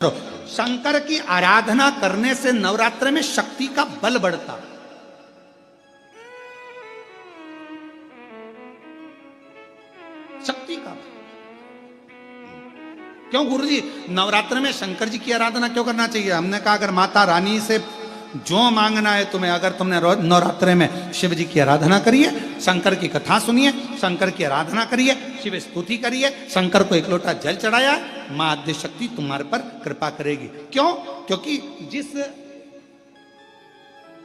शंकर की आराधना करने से नवरात्र में शक्ति का बल बढ़ता। शक्ति का बल क्यों गुरुजी नवरात्र में शंकर जी की आराधना क्यों करना चाहिए? हमने कहा अगर माता रानी से जो मांगना है तुम्हें, अगर तुमने नवरात्र में शिव जी की आराधना करिए, शंकर की कथा सुनिए, शंकर की आराधना करिए, शिव स्तुति करिए, शंकर को एक लोटा जल चढ़ाया, मां आद्य शक्ति तुम्हारे पर कृपा करेगी। क्यों? क्योंकि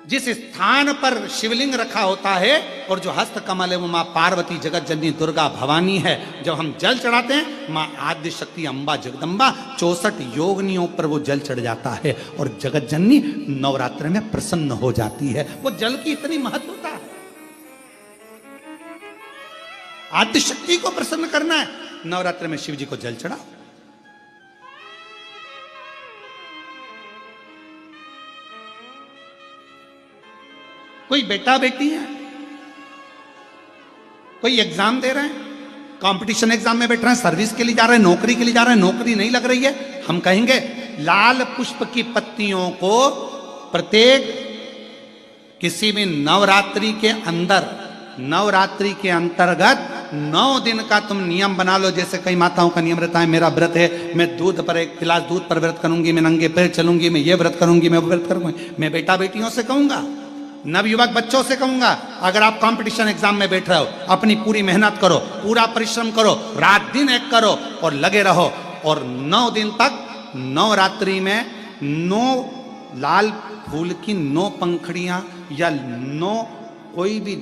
जिस स्थान पर शिवलिंग रखा होता है और जो हस्त कमल है वो मां पार्वती जगत जननी दुर्गा भवानी है। जब हम जल चढ़ाते हैं मां आद्य शक्ति अम्बा जगदम्बा 64 योगनियों पर वो जल चढ़ जाता है और जगत जननी नवरात्र में प्रसन्न हो जाती है। वो जल की इतनी महत्वता है। आद्य शक्ति को प्रसन्न करना है, नवरात्र में शिव जी को जल चढ़ाओ। कोई बेटा बेटी है, कोई एग्जाम दे रहे हैं, कंपटीशन एग्जाम में बैठ रहे हैं, सर्विस के लिए जा रहे हैं, नौकरी के लिए जा रहे हैं, नौकरी नहीं लग रही है, हम कहेंगे लाल पुष्प की पत्तियों को प्रत्येक किसी भी नवरात्रि के अंतर्गत 9 दिन का तुम नियम बना लो। जैसे कई माताओं का नियम रहता है, मेरा व्रत है, मैं दूध पर 1 गिलास दूध पर व्रत करूंगी, मैं नंगे पैर चलूंगी, मैं ये व्रत करूंगी, मैं वो व्रत करूंगी। मैं बेटा बेटियों से कहूंगा, नवयुवक बच्चों से कहूंगा, अगर आप कंपटीशन एग्जाम में बैठ रहे हो, अपनी पूरी मेहनत करो, पूरा परिश्रम करो, रात दिन एक करो और लगे रहो। और 9 दिन तक नवरात्रि में 9 लाल फूल की 9 पंखड़ियां या 9 कोई भी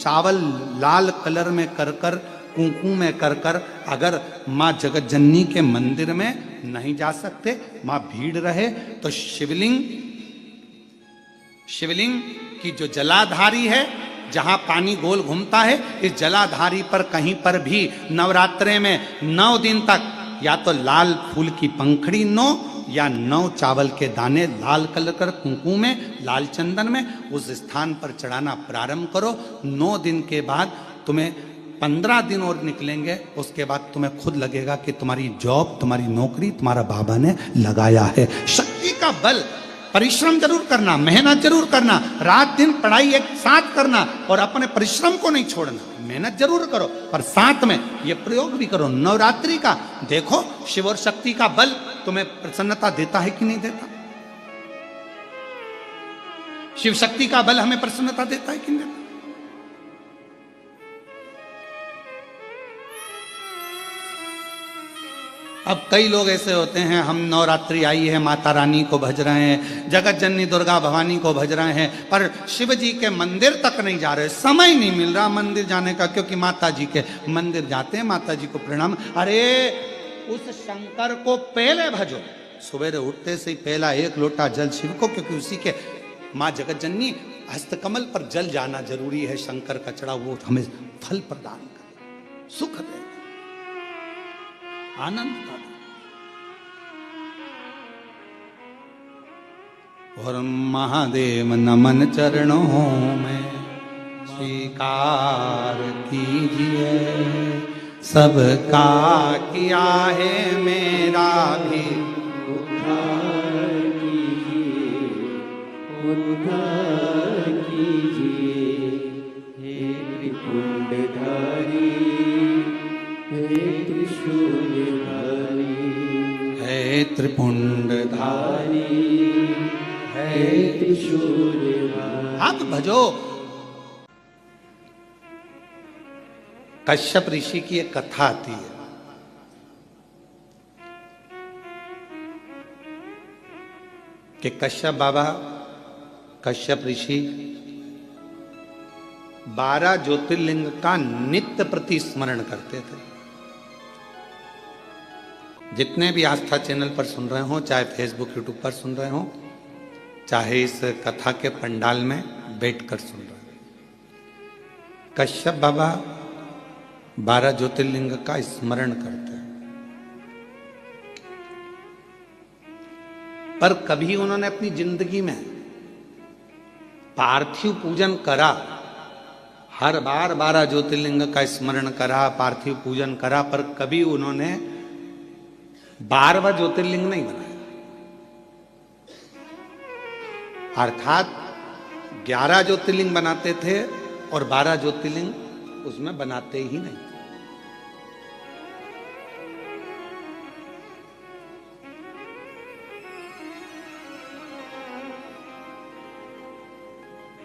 चावल लाल कलर में कर कुंकू में कर अगर माँ जगत जननी के मंदिर में नहीं जा सकते, माँ भीड़ रहे तो शिवलिंग की जो जलाधारी है, जहां पानी गोल घूमता है, इस जलाधारी पर कहीं पर भी नवरात्रे में 9 दिन तक या तो लाल फूल की पंखड़ी 9 या 9 चावल के दाने लाल कलर कर कुंकू में, लाल चंदन में उस स्थान पर चढ़ाना प्रारंभ करो। 9 दिन के बाद तुम्हें 15 दिन और निकलेंगे, उसके बाद तुम्हें खुद लगेगा कि तुम्हारी जॉब, तुम्हारी नौकरी तुम्हारा बाबा ने लगाया है। शक्ति का बल, परिश्रम जरूर करना, मेहनत जरूर करना, रात दिन पढ़ाई एक साथ करना और अपने परिश्रम को नहीं छोड़ना। मेहनत जरूर करो पर साथ में ये प्रयोग भी करो नवरात्रि का। देखो शिव और शक्ति का बल तुम्हें प्रसन्नता देता है कि नहीं देता? शिव शक्ति का बल हमें प्रसन्नता देता है कि नहीं देता? अब कई लोग ऐसे होते हैं, हम नवरात्रि आई है, माता रानी को भज रहे हैं, जगत जननी दुर्गा भवानी को भज रहे हैं, पर शिव जी के मंदिर तक नहीं जा रहे, समय नहीं मिल रहा मंदिर जाने का, क्योंकि माता जी के मंदिर जाते हैं, माता जी को प्रणाम। अरे उस शंकर को पहले भजो, सवेरे उठते से ही पहला 1 लोटा जल शिव को, क्योंकि उसी के माँ जगत जननी हस्तकमल पर जल जाना जरूरी है। शंकर का चढ़ा वो हमें फल प्रदान करे, सुख दे, आनंद का। और महादेव नमन चरणों में स्वीकार कीजिए, सबका किया है मेरा भी उद्धार कीजिए, हे त्रिपुंडधारी, हे त्रिशूलधारी, हे त्रिपुंडधारी, हे त्रिशूलधारी। अब भजो। कश्यप ऋषि की एक कथा आती है, कि कश्यप ऋषि 12 ज्योतिर्लिंग का नित्य प्रति स्मरण करते थे। जितने भी आस्था चैनल पर सुन रहे हो, चाहे फेसबुक यूट्यूब पर सुन रहे हो, चाहे इस कथा के पंडाल में बैठकर सुन रहे हो, कश्यप बाबा 12 ज्योतिर्लिंग का स्मरण करते हैं। पर कभी उन्होंने अपनी जिंदगी में पार्थिव पूजन करा, हर बार 12 ज्योतिर्लिंग का स्मरण करा, पार्थिव पूजन करा, पर कभी उन्होंने 12वां ज्योतिर्लिंग नहीं बनाया। अर्थात 11 ज्योतिर्लिंग बनाते थे और 12 ज्योतिर्लिंग उसमें बनाते ही नहीं।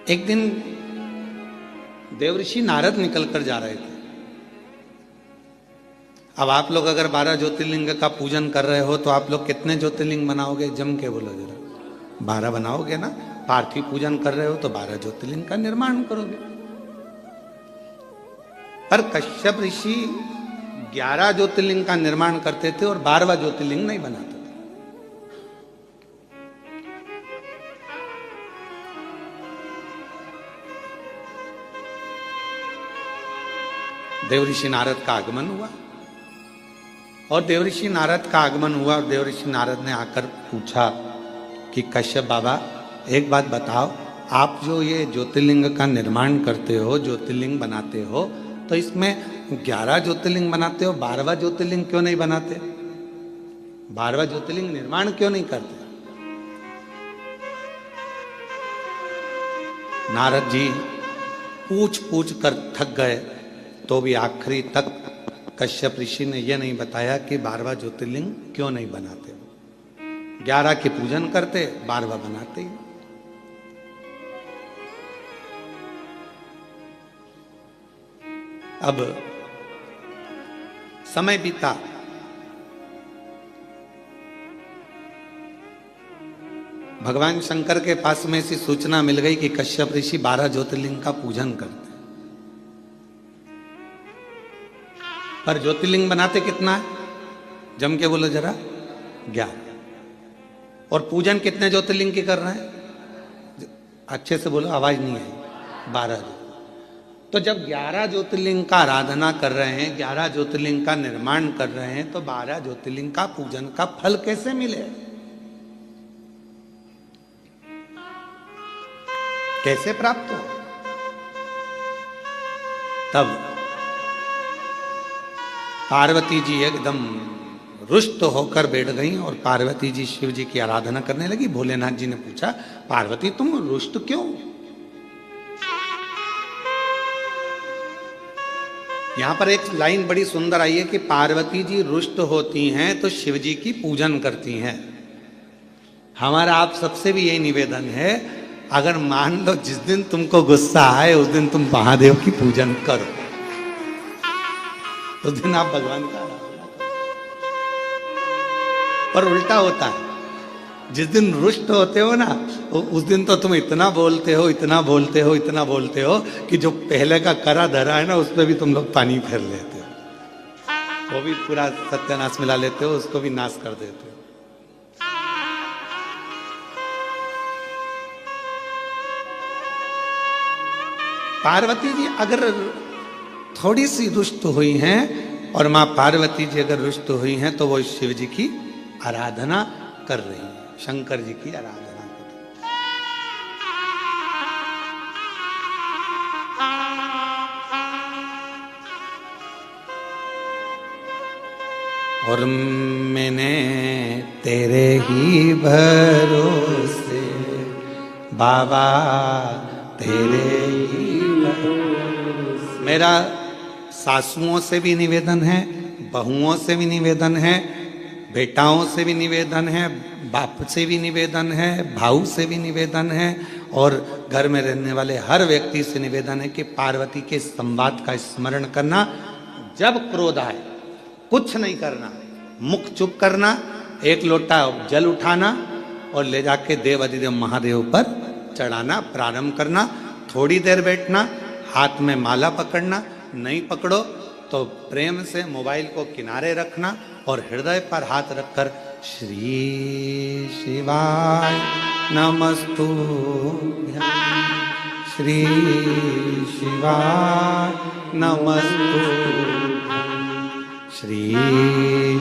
एक दिन देवऋषि नारद निकलकर जा रहे थे। अब आप लोग अगर 12 ज्योतिर्लिंग का पूजन कर रहे हो तो आप लोग कितने ज्योतिर्लिंग बनाओगे? जम के बोलो जरा। 12 बनाओगे ना। पार्थिव पूजन कर रहे हो तो 12 ज्योतिर्लिंग का निर्माण करोगे। पर कश्यप ऋषि 11 ज्योतिर्लिंग का निर्माण करते थे और 12वां ज्योतिर्लिंग नहीं बनाते थे। देवऋषि नारद का आगमन हुआ और देवऋषि नारद का आगमन हुआ और देवऋषि नारद ने आकर पूछा कि कश्यप बाबा एक बात बताओ, आप जो ये ज्योतिर्लिंग का निर्माण करते हो, ज्योतिर्लिंग बनाते हो, तो इसमें 11 ज्योतिर्लिंग बनाते हो, 12वां ज्योतिर्लिंग क्यों नहीं बनाते? 12वां ज्योतिर्लिंग निर्माण क्यों नहीं करते? नारद जी पूछ पूछ कर थक गए तो भी आखिरी तक कश्यप ऋषि ने यह नहीं बताया कि 12वां ज्योतिर्लिंग क्यों नहीं बनाते। 11 के पूजन करते, 12वां बनाते ही। अब समय बीता, भगवान शंकर के पास में ऐसी सूचना मिल गई कि कश्यप ऋषि 12 ज्योतिर्लिंग का पूजन करते, पर ज्योतिर्लिंग बनाते कितना है? जम के बोलो जरा। 11। और पूजन कितने ज्योतिर्लिंग की कर रहे हैं? अच्छे से बोलो, आवाज नहीं आई। 12। तो जब 11 ज्योतिर्लिंग का आराधना कर रहे हैं, 11 ज्योतिर्लिंग का निर्माण कर रहे हैं, तो 12 ज्योतिर्लिंग का पूजन का फल कैसे मिले? कैसे प्राप्त हो? तब पार्वती जी एकदम रुष्ट होकर बैठ गई और पार्वती जी शिव जी की आराधना करने लगी। भोलेनाथ जी ने पूछा, पार्वती तुम रुष्ट क्यों? यहां पर एक लाइन बड़ी सुंदर आई है कि पार्वती जी रुष्ट होती हैं तो शिव जी की पूजन करती हैं। हमारा आप सबसे भी यही निवेदन है, अगर मान लो जिस दिन तुमको गुस्सा आए उस दिन तुम महादेव की पूजन करो, उस दिन आप भगवान का आराधना करो। पर उल्टा होता है, जिस दिन रुष्ट होते हो ना, उस दिन तो तुम इतना बोलते हो, इतना बोलते हो, इतना बोलते हो कि जो पहले का करा धरा है ना, उस पर भी तुम लोग पानी फेर लेते हो, वो भी पूरा सत्यानाश मिला लेते हो, उसको भी नाश कर देते हो। पार्वती जी अगर थोड़ी सी रुष्ट हुई हैं और मां पार्वती जी अगर रुष्ट हुई हैं तो वो शिव जी की आराधना कर रही हैं, शंकर जी की आराधना कर रही हैं। और मैंने तेरे ही भरोसे बाबा, तेरे ही भरोसे। मेरा सासुओं से भी निवेदन है, बहुओं से भी निवेदन है, बेटाओं से भी निवेदन है, बाप से भी निवेदन है, भाऊ से भी निवेदन है, और घर में रहने वाले हर व्यक्ति से निवेदन है कि पार्वती के संवाद का स्मरण करना। जब क्रोध आए कुछ नहीं करना, मुख चुप करना, एक लोटा जल उठाना और ले जाके देव अधिदेव महादेव पर चढ़ाना प्रारंभ करना। थोड़ी देर बैठना, हाथ में माला पकड़ना, नहीं पकड़ो तो प्रेम से मोबाइल को किनारे रखना और हृदय पर हाथ रखकर श्री शिवाय नमस्तुभ्यं, श्री शिवाय नमस्तुभ्यं, श्री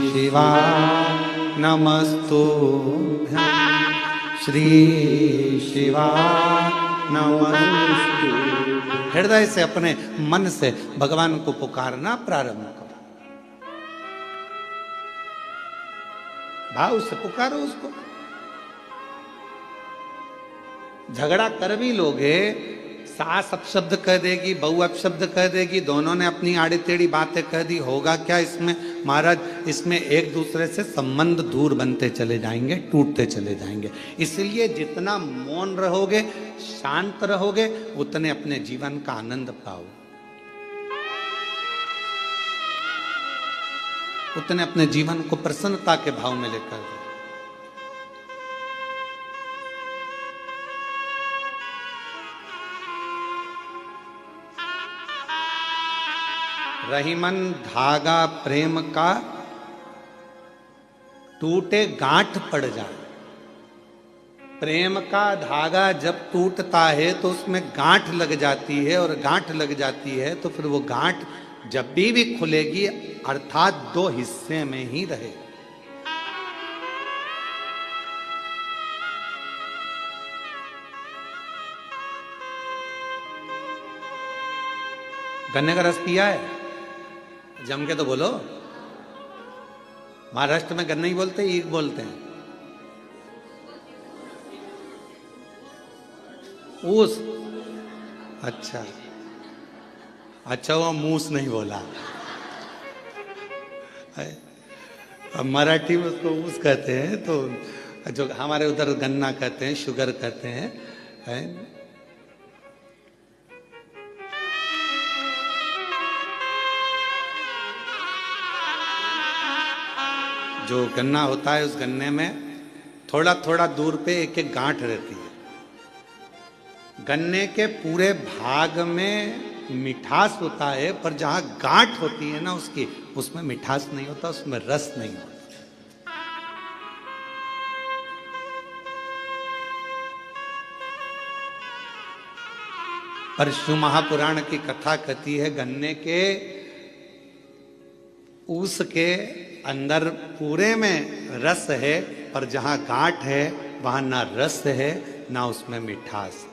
शिवाय नमस्तुभ्यं, श्री शिवाय नमस्तुभ्यं। हृदय से अपने मन से भगवान को पुकारना प्रारंभ करो, भाव से पुकारो उसको। झगड़ा कर भी लोगे, सास अपशब्द कह देगी, बहू अपशब्द कह देगी, दोनों ने अपनी आड़ी टेढ़ी बातें कह दी, होगा क्या इसमें महाराज? इसमें एक दूसरे से संबंध दूर बनते चले जाएंगे, टूटते चले जाएंगे। इसलिए जितना मौन रहोगे, शांत रहोगे, उतने अपने जीवन का आनंद पाओगे, उतने अपने जीवन को प्रसन्नता के भाव में लेकर जाओ। रहीमन धागा प्रेम का, टूटे गांठ पड़ जाए। प्रेम का धागा जब टूटता है तो उसमें गांठ लग जाती है, और गांठ लग जाती है तो फिर वो गांठ जब भी खुलेगी, अर्थात दो हिस्से में ही रहे। गन्ने का रस पिया है? जम के तो बोलो। महाराष्ट्र में गन्ना ही बोलते हैं, ईख बोलते हैं? ऊस। अच्छा अच्छा, वो मूस नहीं बोला। अब मराठी में उसको ऊस कहते हैं, तो जो हमारे उधर गन्ना कहते हैं, शुगर कहते हैं, है? जो गन्ना होता है, उस गन्ने में थोड़ा थोड़ा दूर पे एक एक गांठ रहती है। गन्ने के पूरे भाग में मिठास होता है, पर जहां गांठ होती है ना उसकी, उसमें मिठास नहीं होता, उसमें रस नहीं होता। पर शिव महापुराण की कथा कहती है, गन्ने के ऊस के अंदर पूरे में रस है, पर जहां गांठ है वहां ना रस है ना उसमें मिठास।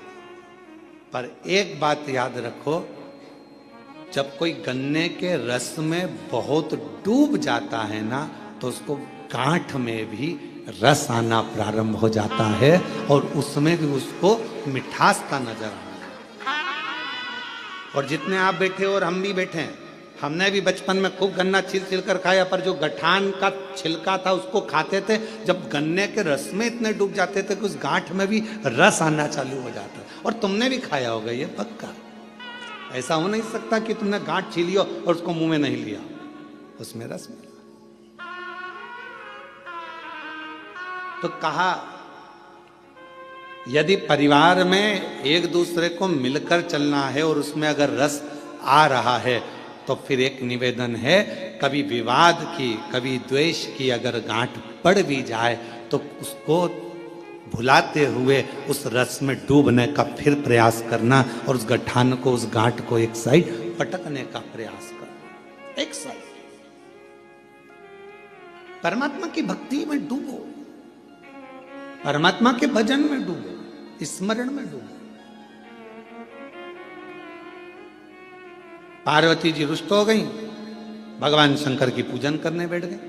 पर एक बात याद रखो, जब कोई गन्ने के रस में बहुत डूब जाता है ना, तो उसको गांठ में भी रस आना प्रारंभ हो जाता है, और उसमें भी उसको मिठास का नजर आना। और जितने आप बैठे और हम भी बैठे हैं, हमने भी बचपन में खूब गन्ना छिल छिल कर खाया, पर जो गठान का छिलका था उसको खाते थे, जब गन्ने के रस में इतने डूब जाते थे कि उस गांठ में भी रस आना चालू हो जाता। और तुमने भी खाया होगा ये पक्का। ऐसा हो नहीं सकता कि तुमने गांठ छीली हो और उसको मुंह में नहीं लिया, उसमें रस मिला। तो कहा, यदि परिवार में एक दूसरे को मिलकर चलना है और उसमें अगर रस आ रहा है, तो फिर एक निवेदन है, कभी विवाद की, कभी द्वेष की अगर गांठ पड़ भी जाए, तो उसको भुलाते हुए उस रस में डूबने का फिर प्रयास करना, और उस गठान को, उस गांठ को एक साइड पटकने का प्रयास करना, एक साइड। परमात्मा की भक्ति में डूबो, परमात्मा के भजन में डूबो, स्मरण में डूबो। पार्वती जी रुष्ट हो गई, भगवान शंकर की पूजन करने बैठ गए,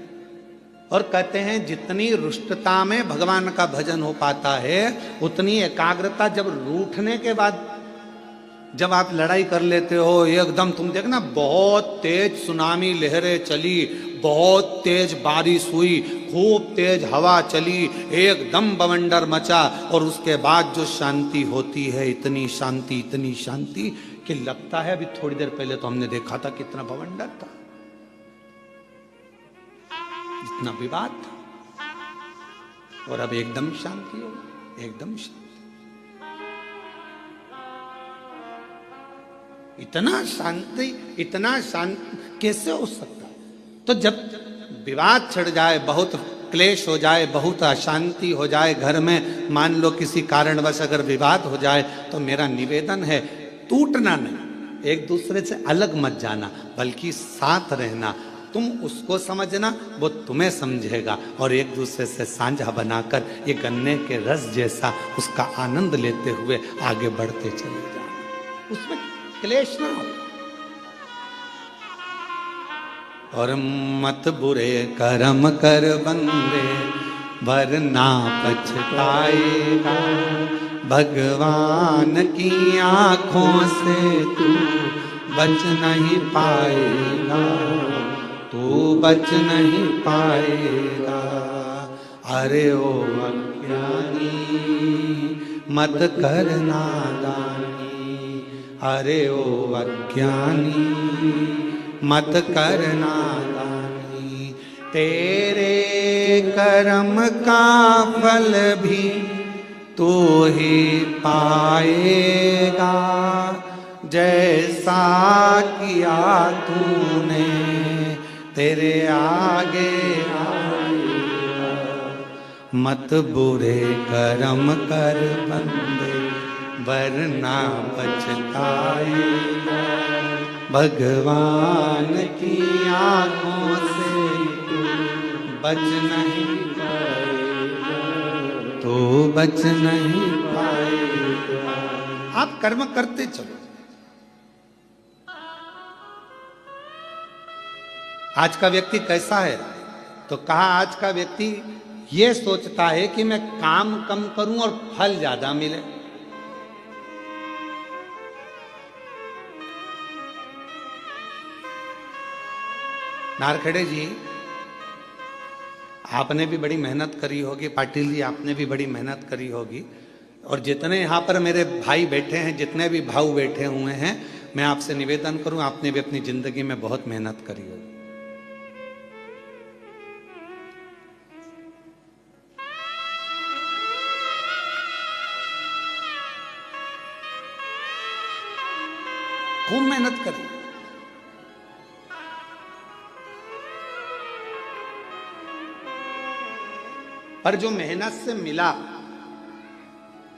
और कहते हैं जितनी रुष्टता में भगवान का भजन हो पाता है, उतनी एकाग्रता जब रूठने के बाद, जब आप लड़ाई कर लेते हो एकदम, तुम देखना बहुत तेज सुनामी लहरें चली, बहुत तेज बारिश हुई, खूब तेज हवा चली, एकदम बवंडर मचा, और उसके बाद जो शांति होती है, इतनी शांति कि लगता है अभी थोड़ी देर पहले तो हमने देखा था कितना बवंडर था, इतना विवाद था, और अब एकदम शांति हो, एकदम शांति। इतना शांत कैसे हो सकता है? तो जब विवाद चढ़ जाए, बहुत क्लेश हो जाए, बहुत अशांति हो जाए घर में, मान लो किसी कारणवश अगर विवाद हो जाए, तो मेरा निवेदन है, टूटना नहीं, एक दूसरे से अलग मत जाना, बल्कि साथ रहना। तुम उसको समझना, वो तुम्हें समझेगा, और एक दूसरे से साझा बनाकर ये गन्ने के रस जैसा उसका आनंद लेते हुए आगे बढ़ते चले जाना, उसमें क्लेश ना हो। और मत बुरे कर्म कर बंदे, वरना पछताएगा। भगवान की आंखों से तू बच नहीं पाएगा, तू बच नहीं पाएगा। अरे ओ अज्ञानी मत कर नादानी, अरे ओ अज्ञानी मत कर नादानी। तेरे कर्म का फल भी तू ही पाएगा, जैसा किया तूने तेरे आगे आएगा। मत बुरे कर्म कर बंदे, वरना पछताएगा। भगवान की आंखों से तू बच नहीं पाएगा, तो बच नहीं पाएगा। आप कर्म करते चलो। आज का व्यक्ति कैसा है? तो कहा आज का व्यक्ति ये सोचता है कि मैं काम कम करूं और फल ज्यादा मिले। नारखेड़े जी, आपने भी बड़ी मेहनत करी होगी, पाटिल जी आपने भी बड़ी मेहनत करी होगी, और जितने यहाँ पर मेरे भाई बैठे हैं, जितने भी भाऊ बैठे हुए हैं, मैं आपसे निवेदन करूं, आपने भी अपनी जिंदगी में बहुत मेहनत करी होगी। खूब मेहनत करी। पर जो मेहनत से मिला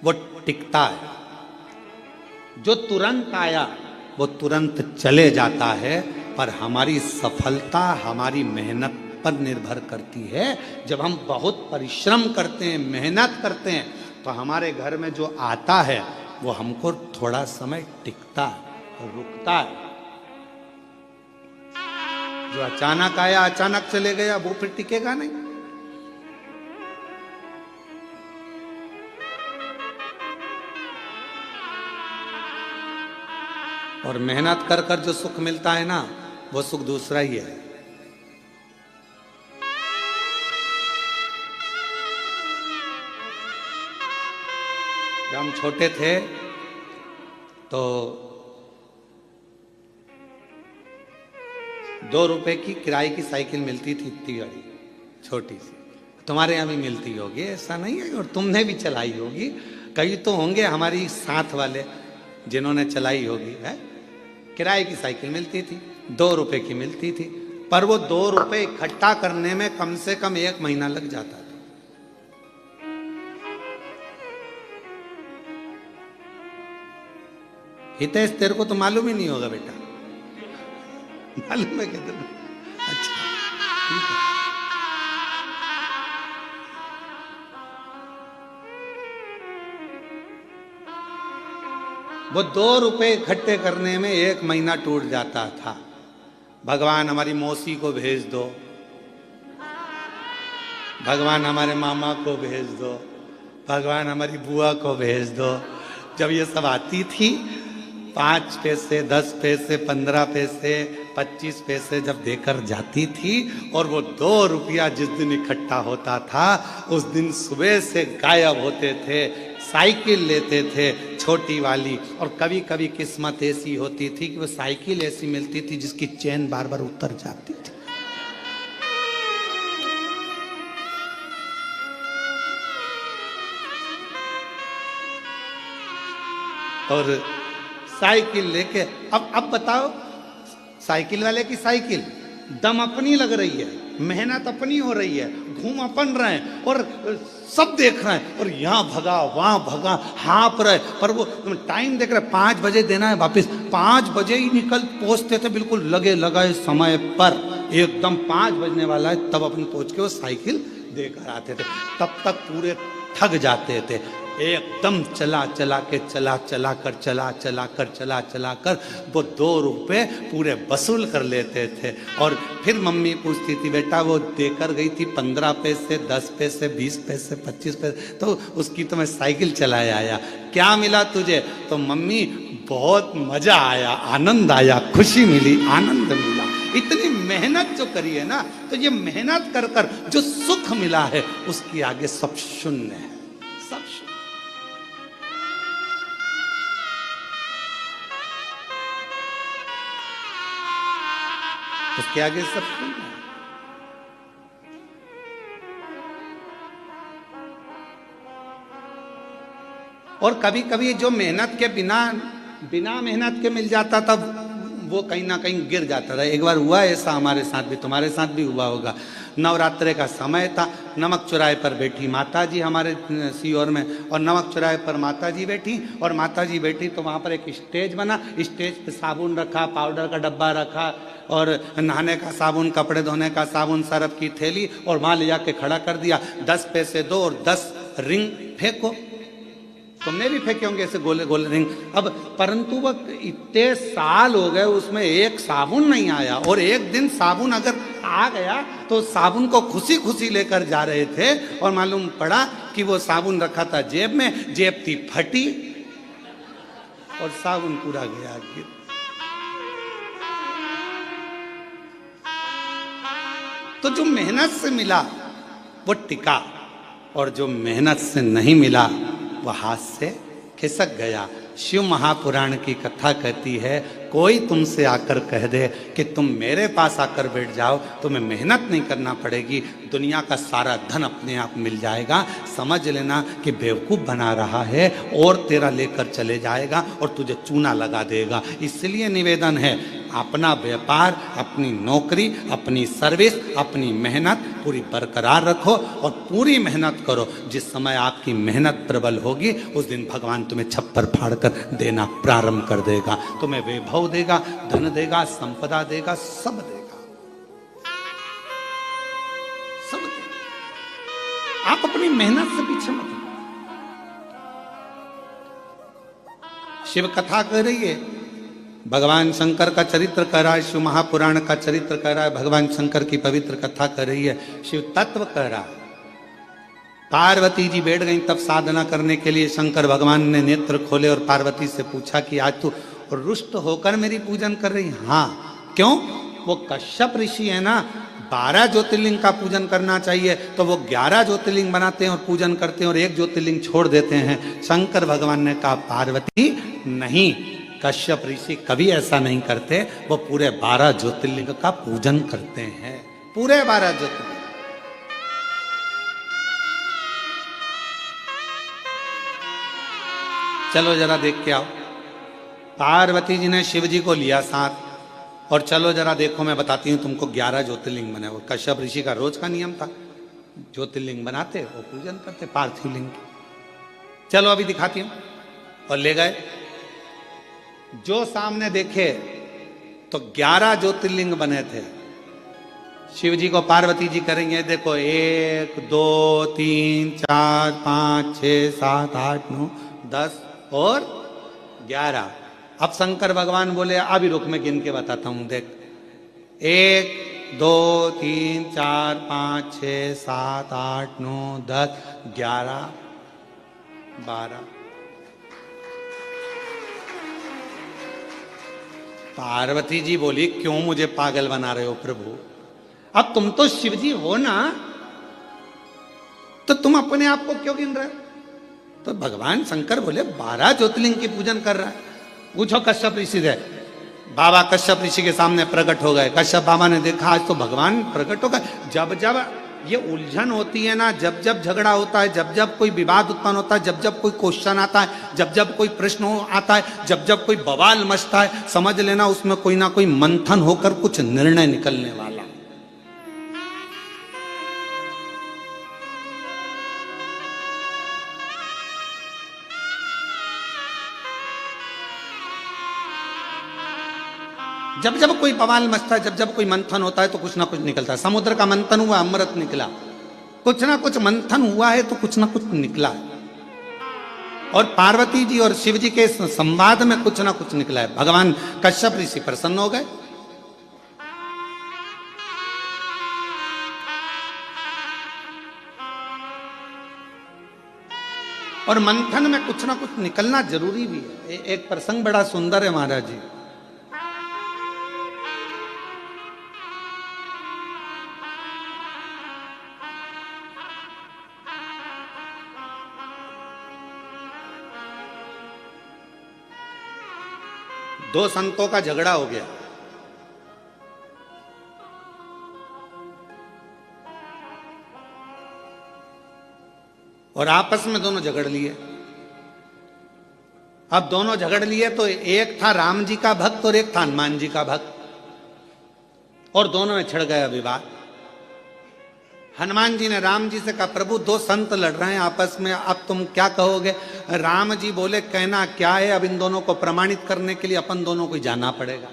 वो टिकता है, जो तुरंत आया वो तुरंत चले जाता है। पर हमारी सफलता हमारी मेहनत पर निर्भर करती है। जब हम बहुत परिश्रम करते हैं, मेहनत करते हैं, तो हमारे घर में जो आता है वो हमको थोड़ा समय टिकता है, रुकता है। जो अचानक आया अचानक चले गया वो फिर टिकेगा नहीं। और मेहनत कर कर जो सुख मिलता है ना, वो सुख दूसरा ही है। जब हम छोटे थे तो 2 रुपए की किराए की साइकिल मिलती थी, इतनी बड़ी छोटी सी। तुम्हारे यहाँ भी मिलती होगी, ऐसा नहीं है, और तुमने भी चलाई होगी। कई तो होंगे हमारी साथ वाले जिन्होंने चलाई होगी। है, किराए की साइकिल मिलती थी, 2 रुपए की मिलती थी, पर वो 2 रुपए इकट्ठा करने में कम से कम 1 महीना लग जाता था। हितेश, तेरे को तो मालूम ही नहीं होगा बेटा। मालूम है क्या? अच्छा, ठीक है। वो 2 रुपए इकट्ठे करने में 1 महीना टूट जाता था। भगवान हमारी मौसी को भेज दो, भगवान हमारे मामा को भेज दो, भगवान हमारी बुआ को भेज दो। जब ये सब आती थी, 5 पैसे, 10 पैसे, 15 पैसे, 25 पैसे जब देकर जाती थी, और वो 2 रुपया जिस दिन इकट्ठा होता था, उस दिन सुबह से गायब होते थे। साइकिल लेते थे छोटी वाली, और कभी कभी किस्मत ऐसी होती थी कि वो साइकिल ऐसी मिलती थी जिसकी चेन बार बार उतर जाती थी। और साइकिल लेके अब बताओ, साइकिल वाले की साइकिल दम अपनी लग रही है, मेहनत अपनी हो रही है, घूम अपन रहे हैं, और सब देख रहे हैं, और यहाँ भगा वहां भगा, हाँप रहे, पर वो टाइम देख रहे, 5 बजे देना है वापस। 5 बजे ही निकल पहुंचते थे, बिल्कुल लगे लगाए समय पर, एकदम 5 बजने वाला है तब अपन पहुंच के वो साइकिल देकर आते थे। तब तक पूरे थक जाते थे। एकदम चला चला कर वो 2 रुपए पूरे वसूल कर लेते थे। और फिर मम्मी पूछती थी, बेटा वो देकर गई थी 15 पैसे, 10 पैसे, 20 पैसे, 25 पैसे, तो उसकी तो मैं साइकिल चलाए आया, क्या मिला तुझे? तो मम्मी बहुत मजा आया, आनंद आया, खुशी मिली, आनंद मिला। इतनी मेहनत जो करी है ना, तो ये मेहनत कर कर जो सुख मिला है उसके आगे सब शून्य है, सब शून्य। उसके आगे सब शून्य है। और कभी कभी जो मेहनत के बिना मेहनत के मिल जाता था वो कहीं ना कहीं गिर जाता था। एक बार हुआ ऐसा हमारे साथ भी, तुम्हारे साथ भी हुआ होगा। नवरात्रे का समय था, नमक चौराहे पर बैठी माता जी हमारे सीहोर में, और नमक चौराहे पर माता जी बैठी, और माता जी बैठी तो वहाँ पर एक स्टेज बना, स्टेज पे साबुन रखा, पाउडर का डब्बा रखा, और नहाने का साबुन, कपड़े धोने का साबुन, सरफ की थैली, और वहाँ ले जाके खड़ा कर दिया। 10 पैसे दो और 10 रिंग फेंको। तुमने भी फेंके होंगे ऐसे गोले गोले रिंग। अब परंतु वह इतने साल हो गए उसमें एक साबुन नहीं आया, और एक दिन साबुन अगर आ गया तो साबुन को खुशी खुशी लेकर जा रहे थे, और मालूम पड़ा कि वो साबुन रखा था जेब में, जेब थी फटी और साबुन पूरा गया गिर। तो जो मेहनत से मिला वो टिका, और जो मेहनत से नहीं मिला वह हाथ से खिसक गया। शिव महापुराण की कथा कहती है, कोई तुमसे आकर कह दे कि तुम मेरे पास आकर बैठ जाओ, तुम्हें मेहनत नहीं करना पड़ेगी, दुनिया का सारा धन अपने आप मिल जाएगा, समझ लेना कि बेवकूफ़ बना रहा है और तेरा लेकर चले जाएगा और तुझे चूना लगा देगा। इसलिए निवेदन है, अपना व्यापार, अपनी नौकरी, अपनी सर्विस, अपनी मेहनत पूरी बरकरार रखो और पूरी मेहनत करो। जिस समय आपकी मेहनत प्रबल होगी उस दिन भगवान तुम्हें छप्पर फाड़ कर देना प्रारंभ कर देगा, तुम्हें वैभव देगा, धन देगा, संपदा देगा, सब देगा, सब देगा। आप अपनी मेहनत से पीछे मत। शिव कथा कह रही है, भगवान शंकर का चरित्र कह रहा है, शिव महापुराण का चरित्र कह रहा है, भगवान शंकर की पवित्र कथा कर रही है, शिव तत्व कह रहा है। पार्वती जी बैठ गई तब साधना करने के लिए, शंकर भगवान ने नेत्र खोले और पार्वती से पूछा कि आज तू रुष्ट होकर मेरी पूजन कर रही? हाँ। क्यों? वो कश्यप ऋषि है ना, 12 ज्योतिर्लिंग का पूजन करना चाहिए, तो वो 11 ज्योतिर्लिंग बनाते हैं और पूजन करते हैं और 1 ज्योतिर्लिंग छोड़ देते हैं। शंकर भगवान ने कहा, पार्वती नहीं, कश्यप ऋषि कभी ऐसा नहीं करते, वो पूरे 12 ज्योतिर्लिंग का पूजन करते हैं, पूरे 12 ज्योतिर्लिंग। चलो जरा देख के आओ। पार्वती जी ने शिव जी को लिया साथ, और चलो जरा देखो, मैं बताती हूँ तुमको 11 ज्योतिर्लिंग बने। और कश्यप ऋषि का रोज का नियम था, ज्योतिर्लिंग बनाते और पूजन करते पार्थिव लिंग की। चलो अभी दिखाती हूँ। और ले गए, जो सामने देखे तो 11 ज्योतिर्लिंग बने थे। शिव जी को पार्वती जी करेंगे, देखो 1 2 3 4 5 6 7 8 9 10 और 11। अब शंकर भगवान बोले, अभी रुक मैं गिन के बताता हूं, देख 1 2 3 4 5 6 7 8 9 10 11 12। पार्वती जी बोली, क्यों मुझे पागल बना रहे हो प्रभु? अब तुम तो शिव जी हो ना, तो तुम अपने आप को क्यों गिन रहे हो? तो भगवान शंकर बोले, 12 ज्योतिर्लिंग की पूजन कर रहा है। पूछो कश्यप ऋषि से। बाबा कश्यप ऋषि के सामने प्रकट हो गए। कश्यप बाबा ने देखा, आज तो भगवान प्रकट हो गए। जब जब ये उलझन होती है ना, जब जब झगड़ा होता है, जब जब कोई विवाद उत्पन्न होता है, जब जब कोई क्वेश्चन आता है, जब जब कोई प्रश्न आता है, जब जब कोई बवाल मचता है, समझ लेना उसमें कोई ना कोई मंथन होकर कुछ निर्णय निकलने वाला। जब जब कोई बवाल मचता है, जब जब कोई मंथन होता है तो कुछ ना कुछ निकलता है। समुद्र का मंथन हुआ, अमृत निकला। कुछ ना कुछ मंथन हुआ है तो कुछ ना कुछ निकला है। और पार्वती जी और शिव जी के इस संवाद में कुछ ना कुछ निकला है। भगवान कश्यप ऋषि प्रसन्न हो गए। और मंथन में कुछ ना कुछ निकलना जरूरी भी है। एक प्रसंग बड़ा सुंदर है महाराज जी। दो संतों का झगड़ा हो गया। और आपस में दोनों झगड़ लिए। अब दोनों झगड़ लिए तो एक था राम जी का भक्त और एक था हनुमान जी का भक्त, और दोनों में छिड़ गया विवाद। हनुमान जी ने राम जी से कहा, प्रभु दो संत लड़ रहे हैं आपस में, अब तुम क्या कहोगे? राम जी बोले, कहना क्या है, अब इन दोनों को प्रमाणित करने के लिए अपन दोनों को जाना पड़ेगा।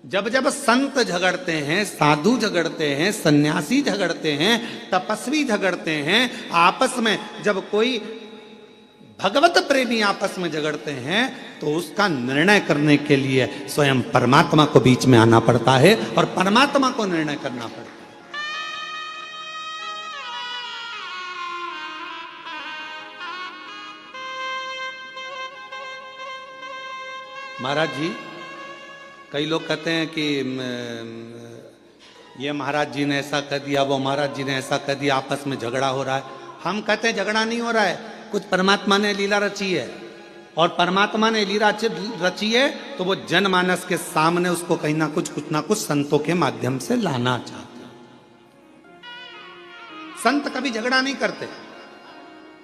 जब जब संत झगड़ते हैं, साधु झगड़ते हैं, सन्यासी झगड़ते हैं, तपस्वी झगड़ते हैं आपस में, जब कोई भगवत प्रेमी आपस में झगड़ते हैं तो उसका निर्णय करने के लिए स्वयं परमात्मा को बीच में आना पड़ता है और परमात्मा को निर्णय करना पड़ता है। महाराज जी, कई लोग कहते हैं कि ये महाराज जी ने ऐसा कह दिया, वो महाराज जी ने ऐसा कह दिया, आपस में झगड़ा हो रहा है। हम कहते हैं झगड़ा नहीं हो रहा है, कुछ परमात्मा ने लीला रची है, और परमात्मा ने लीला रची है तो वो जनमानस के सामने उसको कहीं ना कुछ संतों के माध्यम से लाना चाहते हैं। संत कभी झगड़ा नहीं करते,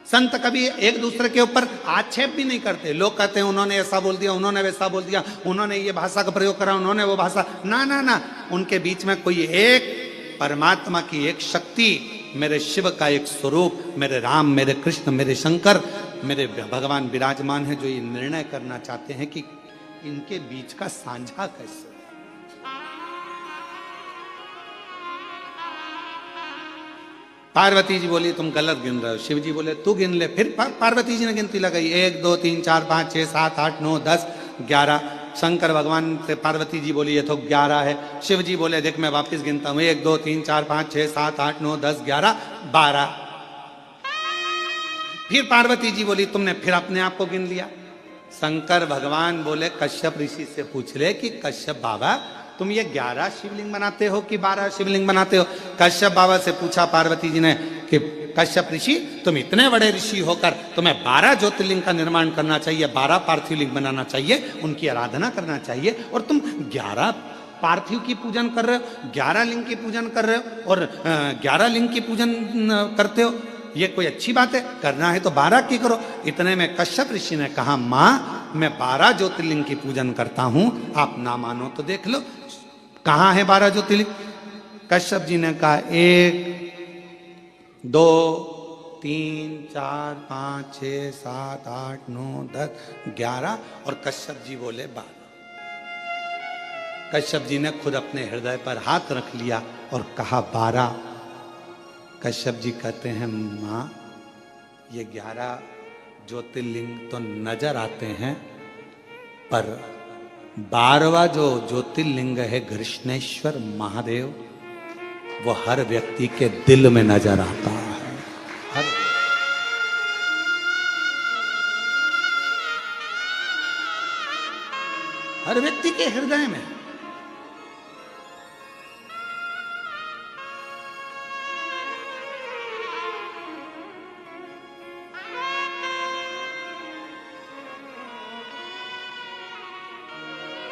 संत कभी एक दूसरे के ऊपर आक्षेप भी नहीं करते। लोग कहते हैं उन्होंने ऐसा बोल दिया, उन्होंने वैसा बोल दिया, उन्होंने ये भाषा का प्रयोग करा, उन्होंने वो भाषा, ना ना ना, उनके बीच में कोई एक परमात्मा की एक शक्ति, मेरे शिव का एक स्वरूप, मेरे राम, मेरे कृष्ण, मेरे शंकर, मेरे भगवान विराजमान है, जो ये निर्णय करना चाहते हैं कि इनके बीच का साझा कैसे। पार्वती जी बोली तुम गलत गिन रहे हो। शिव जी बोले तू गिन ले। फिर पार्वती जी ने गिनती लगाई, 1 2 3 4 5 6 7 8 9 10 11। शंकर भगवान से पार्वती जी बोली ये तो 11 है। शिव जी बोले देख मैं वापस गिनता हूं, 1 2 3 4 5 6 7 8 9 10 11 12। फिर पार्वती जी बोली तुमने फिर अपने आप को गिन लिया। शंकर भगवान बोले कश्यप ऋषि से पूछ ले कि कश्यप बाबा तुम ये 11 शिवलिंग बनाते हो कि 12 शिवलिंग बनाते हो? कश्यप बाबा से पूछा पार्वती जी ने कि कश्यप ऋषि तुम इतने बड़े ऋषि होकर तुम्हें 12 ज्योतिर्लिंग का निर्माण करना चाहिए, 12 पार्थिव लिंग बनाना चाहिए, उनकी आराधना करना चाहिए, और तुम 11 पार्थिव की पूजन कर रहे हो, 11 लिंग की पूजन कर रहे हो और 11 लिंग की पूजन करते हो, ये कोई अच्छी बात है? करना है तो 12 की करो। इतने में कश्यप ऋषि ने कहा माँ मैं 12 ज्योतिर्लिंग की पूजन करता हूं, आप ना मानो तो देख लो कहां है 12 ज्योतिर्लिंग। कश्यप जी ने कहा 1 2 3 4 5 6 7 8 9 10 11 और कश्यप जी बोले 12। कश्यप जी ने खुद अपने हृदय पर हाथ रख लिया और कहा 12। कश्यप जी कहते हैं माँ ये 11 ज्योतिर्लिंग तो नजर आते हैं, पर 12वां जो ज्योतिर्लिंग है कृष्णेश्वर महादेव, वो हर व्यक्ति के दिल में नजर आता है। हर व्यक्ति के हृदय में।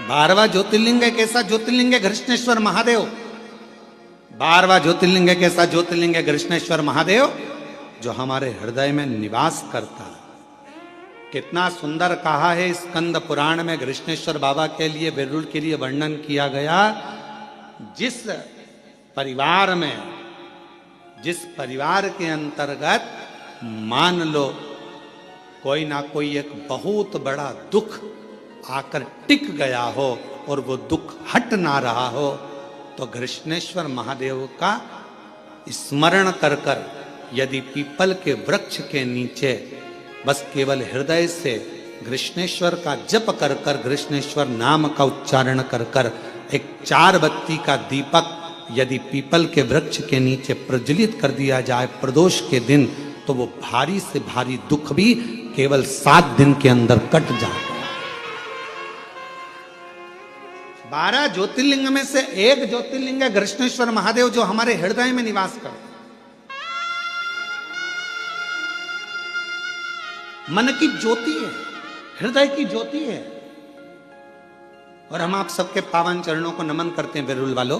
बारहवां ज्योतिर्लिंग है कैसा ज्योतिर्लिंग है? कृष्णेश्वर महादेव। 12वां ज्योतिर्लिंग है कैसा ज्योतिर्लिंग है? कृष्णेश्वर महादेव, जो हमारे हृदय में निवास करता है। कितना सुंदर कहा है स्कंद पुराण में कृष्णेश्वर बाबा के लिए, बिरुल के लिए वर्णन किया गया। जिस परिवार में, जिस परिवार के अंतर्गत मान लो कोई ना कोई एक बहुत बड़ा दुख आकर टिक गया हो और वो दुख हट ना रहा हो, तो कृष्णेश्वर महादेव का स्मरण कर कर यदि पीपल के वृक्ष के नीचे बस केवल हृदय से कृष्णेश्वर का जप कर कर, कृष्णेश्वर नाम का उच्चारण कर कर, एक 4 बत्ती का दीपक यदि पीपल के वृक्ष के नीचे प्रज्वलित कर दिया जाए प्रदोष के दिन, तो वो भारी से भारी दुख भी केवल 7 दिन के अंदर कट जाएगा। 12 ज्योतिर्लिंग में से एक ज्योतिर्लिंग है कृष्णेश्वर महादेव, जो हमारे हृदय में निवास करते, मन की ज्योति है, हृदय की ज्योति है। और हम आप सबके पावन चरणों को नमन करते हैं। बिरुल वालों,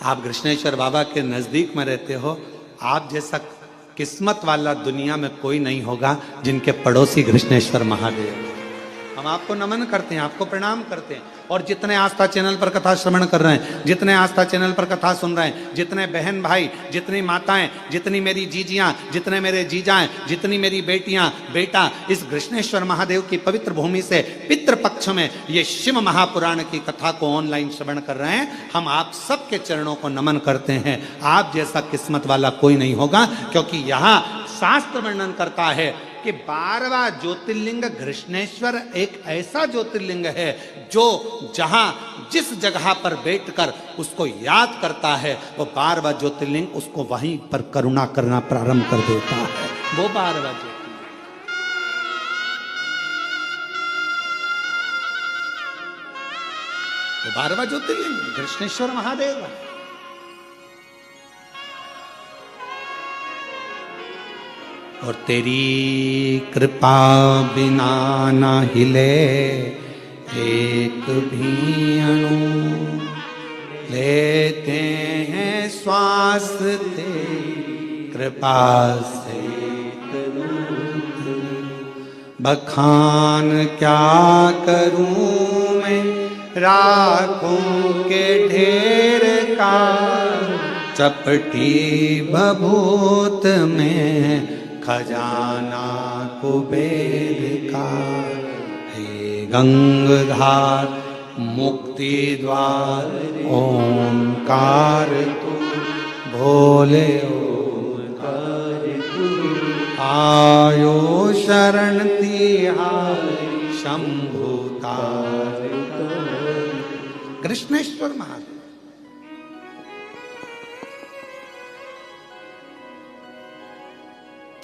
आप कृष्णेश्वर बाबा के नजदीक में रहते हो, आप जैसा किस्मत वाला दुनिया में कोई नहीं होगा जिनके पड़ोसी कृष्णेश्वर महादेव। हम आपको नमन करते हैं, आपको प्रणाम करते हैं। और जितने आस्था चैनल पर कथा श्रवण कर रहे हैं, जितने आस्था चैनल पर कथा सुन रहे हैं, जितने बहन भाई, जितनी माताएं, जितनी मेरी जीजियां, जितने मेरे जीजाएं, जितनी मेरी बेटियां बेटा, इस कृष्णेश्वर महादेव की पवित्र भूमि से पितृपक्ष में ये शिव महापुराण की कथा को ऑनलाइन श्रवण कर रहे हैं, हम आप सबके चरणों को नमन करते हैं। आप जैसा किस्मत वाला कोई नहीं होगा, क्योंकि यहाँ शास्त्र वर्णन करता है कि 12वां ज्योतिर्लिंग कृष्णेश्वर एक ऐसा ज्योतिर्लिंग है जो जहां जिस जगह पर बैठकर उसको याद करता है, वो 12वां ज्योतिर्लिंग उसको वहीं पर करुणा करना प्रारंभ कर देता है। वो 12वां ज्योतिर्लिंग, वो 12वां ज्योतिर्लिंग कृष्णेश्वर महादेव। और तेरी कृपा बिना न हिले एक भी अणु, लेते हैं श्वास तेरी कृपा से। बखान क्या करूं मैं राखों के ढेर का, चपटी बभूत में खजाना कुबेर का। हे गंगाधार मुक्ति द्वार ओंकार तू, भोले ओंकार तू, आयो शरण तिहारी शंभुतार। कृष्णेश्वर महादेव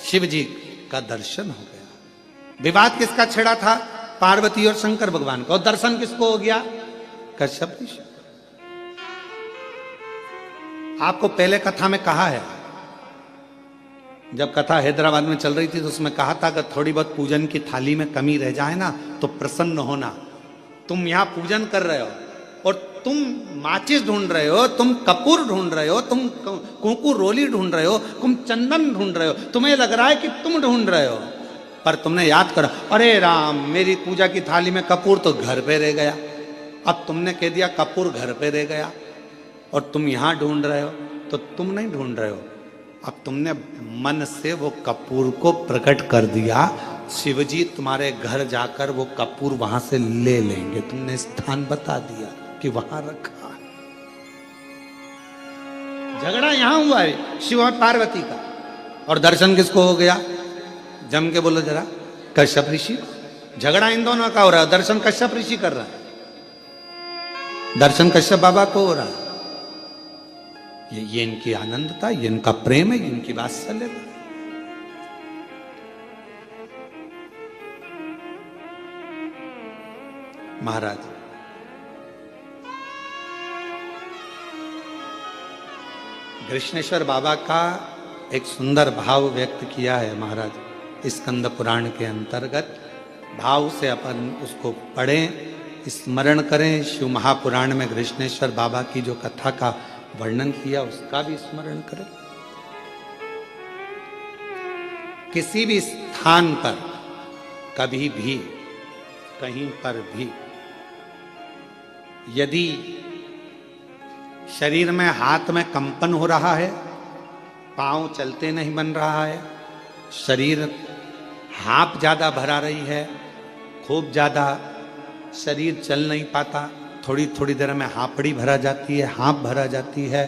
शिव जी का दर्शन हो गया। विवाद किसका छिड़ा था? पार्वती और शंकर भगवान का। और दर्शन किसको हो गया? कश्यप ऋषि। आपको पहले कथा में कहा है, जब कथा हैदराबाद में चल रही थी तो उसमें कहा था कि थोड़ी बहुत पूजन की थाली में कमी रह जाए ना तो प्रसन्न होना। तुम यहां पूजन कर रहे हो और तुम माचिस ढूंढ रहे हो, तुम कपूर ढूंढ रहे हो, तुम कुंकू रोली ढूंढ रहे हो, तुम चंदन ढूंढ रहे हो, तुम्हें लग रहा है कि तुम ढूंढ रहे हो, पर तुमने याद करा, अरे राम मेरी पूजा की थाली में कपूर तो घर पे रह गया। अब तुमने कह दिया कपूर घर पे रह गया और तुम यहां ढूंढ रहे हो, तो तुम नहीं ढूंढ रहे हो, अब तुमने मन से वो कपूर को प्रकट कर दिया। शिवजी तुम्हारे घर जाकर वो कपूर वहां से ले लेंगे। तुमने स्थान बता दिया कि वहां रखा है। झगड़ा यहां हुआ है शिव और पार्वती का, और दर्शन किसको हो गया? जम के बोलो जरा, कश्यप ऋषि। झगड़ा इन दोनों का हो रहा है, दर्शन कश्यप ऋषि कर रहा है, दर्शन कश्यप बाबा को हो रहा है। ये इनकी आनंदता, ये इनका प्रेम है, ये इनकी वात्सल्यता। महाराज कृष्णेश्वर बाबा का एक सुंदर भाव व्यक्त किया है महाराज स्कंद पुराण के अंतर्गत। भाव से अपन उसको पढ़ें, स्मरण करें। शिव महापुराण में कृष्णेश्वर बाबा की जो कथा का वर्णन किया उसका भी स्मरण करें। किसी भी स्थान पर कभी भी कहीं पर भी यदि शरीर में हाथ में कंपन हो रहा है, पांव चलते नहीं बन रहा है, शरीर हाँप ज्यादा भरा रही है, खूब ज्यादा शरीर चल नहीं पाता, थोड़ी थोड़ी देर में हाँपड़ी भरा जाती है, हाँप भरा जाती है,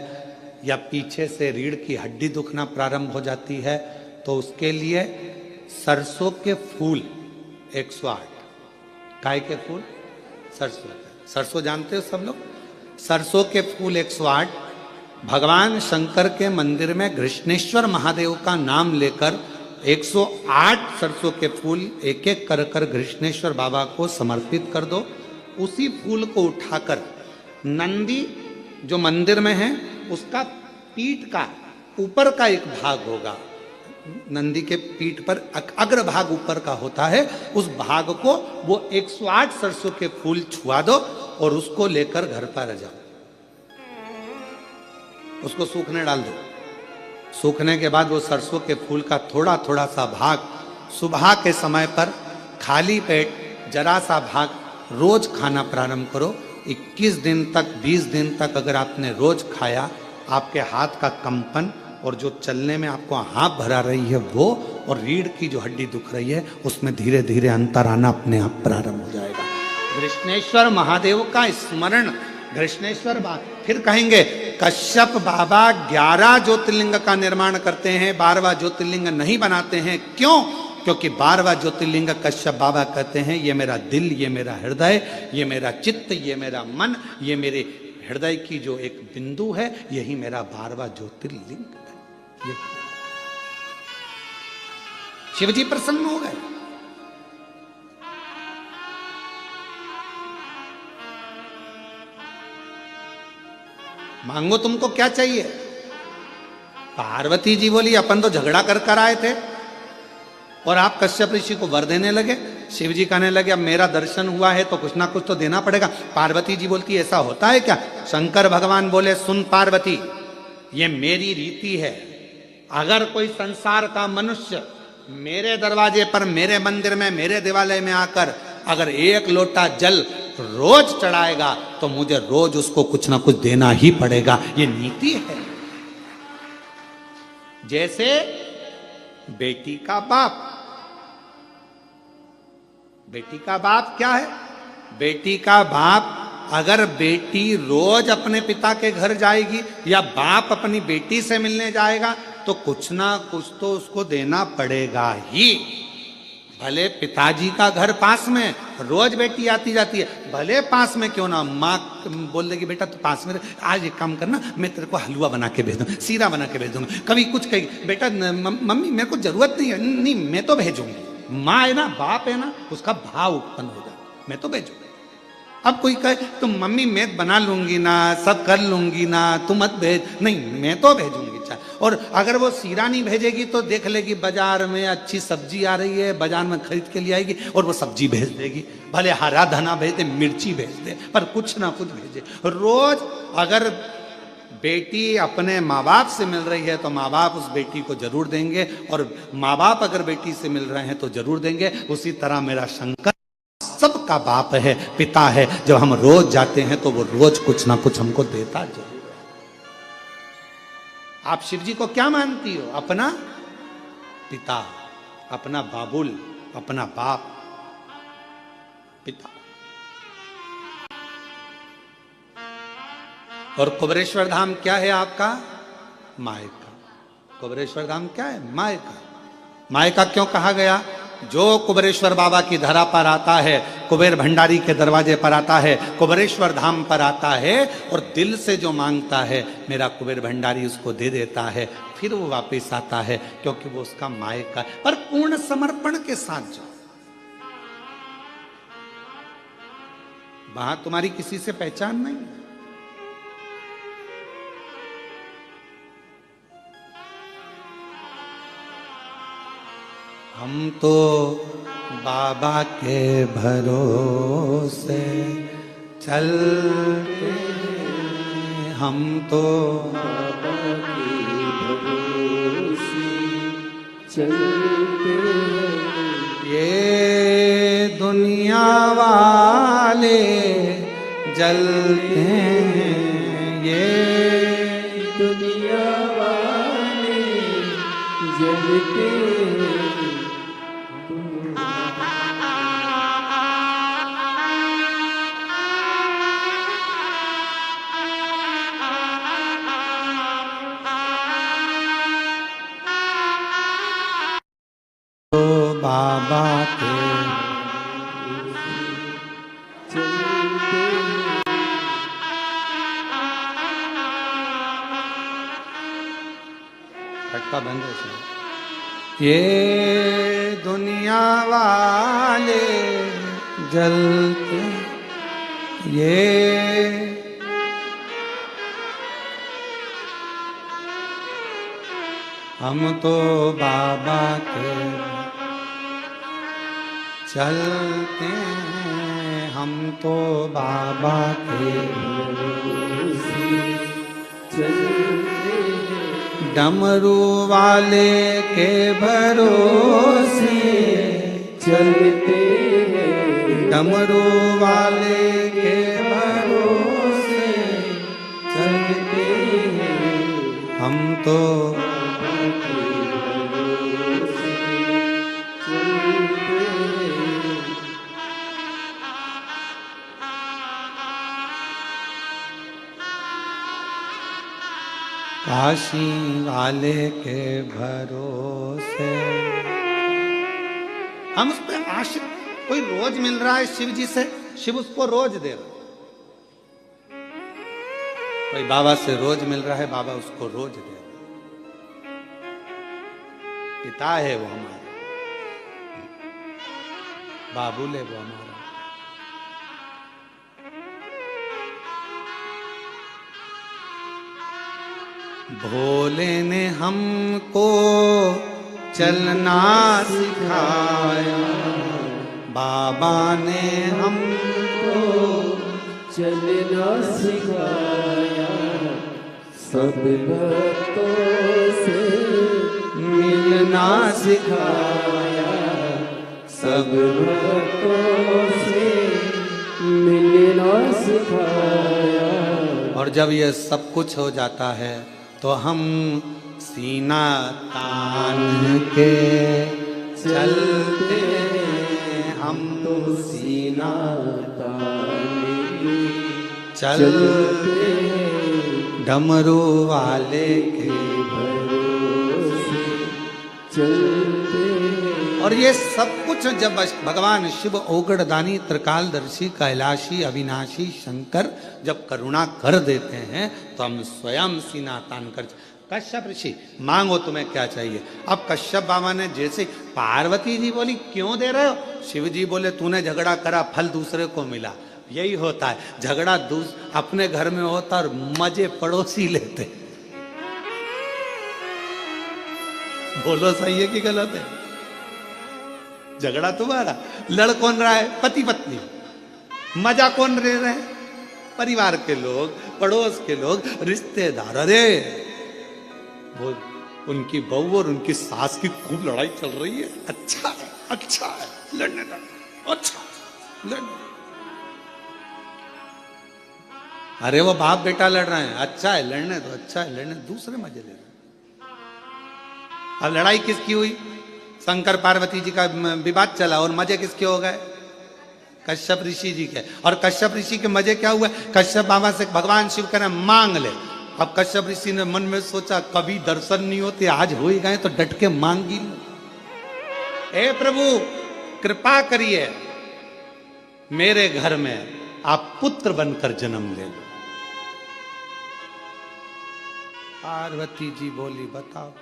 या पीछे से रीढ़ की हड्डी दुखना प्रारंभ हो जाती है, तो उसके लिए सरसों के फूल 108। काय के फूल? सरसों के। सरसों जानते हो सब लोग? सरसों के फूल 108 भगवान शंकर के मंदिर में घृष्णेश्वर महादेव का नाम लेकर 108 सरसों के फूल एक एक कर कर घृष्णेश्वर बाबा को समर्पित कर दो। उसी फूल को उठाकर नंदी जो मंदिर में है उसका पीठ का ऊपर का एक भाग होगा, नंदी के पीठ पर अग्र भाग ऊपर का होता है, उस भाग को वो 108 सरसों के फूल छुआ दो और उसको लेकर घर पर जाओ, उसको सूखने डाल दो। सूखने के बाद वो सरसों के फूल का थोड़ा थोड़ा सा भाग सुबह के समय पर खाली पेट जरा सा भाग रोज खाना प्रारंभ करो। 21 दिन तक 20 दिन तक अगर आपने रोज खाया, आपके हाथ का कंपन और जो चलने में आपको हाँफ भरा रही है वो, और रीढ़ की जो हड्डी दुख रही है उसमें धीरे धीरे अंतर आना अपने आप प्रारंभ हो जाएगा। कृष्णेश्वर महादेव का स्मरण, कृष्णेश्वर बात फिर कहेंगे कश्यप बाबा 11 ज्योतिर्लिंग का निर्माण करते हैं, 12वां ज्योतिर्लिंग नहीं बनाते हैं। क्यों? क्योंकि 12वां ज्योतिर्लिंग कश्यप बाबा कहते हैं ये मेरा दिल, ये मेरा हृदय, ये मेरा चित्त, ये मेरा मन, ये मेरे हृदय की जो एक बिंदु है, यही मेरा 12वां ज्योतिर्लिंग है। ये शिवजी प्रसन्न हो गए। मांगो तुमको क्या चाहिए? पार्वती जी बोली अपन तो झगड़ा कर कर आए थे और आप कश्यप ऋषि को वर देने लगे। शिव जी कहने लगे अब मेरा दर्शन हुआ है तो कुछ ना कुछ तो देना पड़ेगा। पार्वती जी बोलती ऐसा होता है क्या? शंकर भगवान बोले सुन पार्वती, ये मेरी रीति है, अगर कोई संसार का मनुष्य मेरे दरवाजे पर, मेरे मंदिर में, मेरे देवालय में आकर अगर एक लोटा जल रोज चढ़ाएगा तो मुझे रोज उसको कुछ ना कुछ देना ही पड़ेगा। ये नीति है। जैसे बेटी का बाप, बेटी का बाप क्या है? बेटी का बाप अगर बेटी रोज अपने पिता के घर जाएगी या बाप अपनी बेटी से मिलने जाएगा तो कुछ ना कुछ तो उसको देना पड़ेगा ही। भले पिताजी का घर पास में, रोज बेटी आती जाती है, भले पास में क्यों ना, माँ बोल देगी बेटा तो पास में आज एक काम करना, मैं तेरे को हलवा बना के भेज दूंगा, सीरा बना के भेज दूंगा। कभी कुछ कही बेटा मम्मी मेरे को जरूरत नहीं है, नहीं मैं तो भेजूंगी। माँ है ना, बाप है ना, उसका भाव उत्पन्न हो जाए, मैं तो भेजूंगी। अब कोई कहे तुम मम्मी मैं बना लूंगी ना, सब कर लूंगी ना, तुम मत भेज, नहीं मैं तो भेजूंगी। और अगर वो सीरा नहीं भेजेगी तो देख लेगी बाजार में अच्छी सब्जी आ रही है, बाजार में खरीद के लिए आएगी और वो सब्जी भेज देगी। भले हरा धना भेज दे, मिर्ची भेज दे, पर कुछ ना कुछ भेजे। रोज अगर बेटी अपने माँ बाप से मिल रही है तो माँ बाप उस बेटी को जरूर देंगे, और माँ बाप अगर बेटी से मिल रहे हैं तो जरूर देंगे। उसी तरह मेरा शंकर सबका बाप है, पिता है। जब हम रोज जाते हैं तो वो रोज कुछ ना कुछ हमको देता जरूर। आप शिव जी को क्या मानती हो? अपना पिता, अपना बाबुल, अपना बाप, पिता। और कुबेरेश्वर धाम क्या है आपका? मायका। कुबेरेश्वर धाम क्या है? मायका। मायका क्यों कहा गया? जो कुबेरेश्वर बाबा की धरा पर आता है, कुबेर भंडारी के दरवाजे पर आता है, कुबेरेश्वर धाम पर आता है और दिल से जो मांगता है मेरा कुबेर भंडारी उसको दे देता है, फिर वो वापस आता है, क्योंकि वो उसका मायका है। पर पूर्ण समर्पण के साथ जाओ, वहां तुम्हारी किसी से पहचान नहीं। हम तो बाबा के भरोसे चलते, हम तो बाबा के भरोसे चलते हैं। ये दुनिया वाले जलते हैं, ये दुनिया वाले जलते हैं। बाबा के चलते खटका बंद है इसमें। ये दुनिया वाले जलते, ये हम तो बाबा के चलते हैं, हम तो बाबा के चलते डमरू वाले के भरोसे चलते हैं डमरू वाले के भरोसे चलते हैं हम तो काशी वाले के भरोसे। हम उस पर आशिक, कोई रोज मिल रहा है शिव जी से, शिव उसको रोज दे रहा। कोई बाबा से रोज मिल रहा है, बाबा उसको रोज दे रहा। पिता है वो हमारा, बाबुल है वो हमारा। भोले ने हमको चलना सिखाया, बाबा ने हमको चलना सिखाया, सब भक्तों से मिलना सिखाया, सब भक्तों से मिलना सिखाया। और जब ये सब कुछ हो जाता है तो हम सीना तान के चलते हैं, हम तो सीना चलते हैं डमरू वाले के भरोसे चलते हैं। और ये सब कुछ जब भगवान शिव ओगड़दानी त्रिकालदर्शी कैलाशी अविनाशी शंकर जब करुणा कर देते हैं तो हम स्वयं सीना तान कर। कश्यप ऋषि मांगो तुम्हें क्या चाहिए। अब कश्यप बाबा ने जैसे, पार्वती जी बोली क्यों दे रहे हो, शिव जी बोले तूने झगड़ा करा फल दूसरे को मिला। यही होता है, झगड़ा अपने घर में होता और मजे पड़ोसी लेते। बोलो सही है कि गलत है। झगड़ा तुम्हारा, लड़ कौन रहा है, पति पत्नी, मजा कौन ले रहे हैं, परिवार के लोग, पड़ोस के लोग, रिश्तेदार। अरे वो उनकी बहू और उनकी सास की खूब लड़ाई चल रही है, अच्छा है, अच्छा है, लड़ने दो, अच्छा लड़ने। अरे वो बाप बेटा लड़ रहे हैं, अच्छा है लड़ने दो, अच्छा है लड़ने, दूसरे मजे ले रहे। अब लड़ाई किसकी हुई, शंकर पार्वती जी का विवाद चला और मजे किसके हो गए, कश्यप ऋषि जी के। और कश्यप ऋषि के मजे क्या हुए, कश्यप बाबा से भगवान शिव कह रहे मांग ले। अब कश्यप ऋषि ने मन में सोचा कभी दर्शन नहीं होते, आज हो ही गए तो डट के मांगी लो। हे प्रभु कृपा करिए, मेरे घर में आप पुत्र बनकर जन्म ले लो। पार्वती जी बोली बताओ,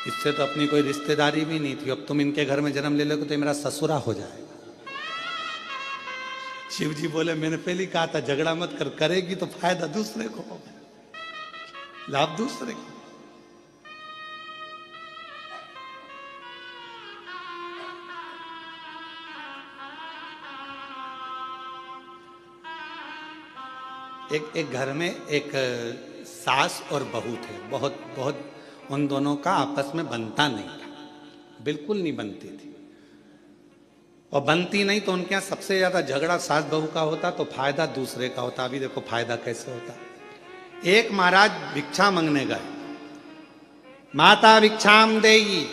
इससे तो अपनी कोई रिश्तेदारी भी नहीं थी, अब तुम इनके घर में जन्म ले लोगे तो मेरा ससुरा हो जाएगा। शिव जी बोले मैंने पहले कहा था झगड़ा मत कर, करेगी तो फायदा दूसरे को होगा, लाभ दूसरे को। एक घर में एक सास और बहू थे, बहुत उन दोनों का आपस में बनता नहीं था, बिल्कुल नहीं बनती थी। और बनती नहीं तो उनके यहाँ सबसे ज्यादा झगड़ा सास बहू का होता तो फायदा दूसरे का होता। अभी देखो फायदा कैसे होता। एक महाराज भिक्षा मांगने गए, माता भिक्षाम देगी,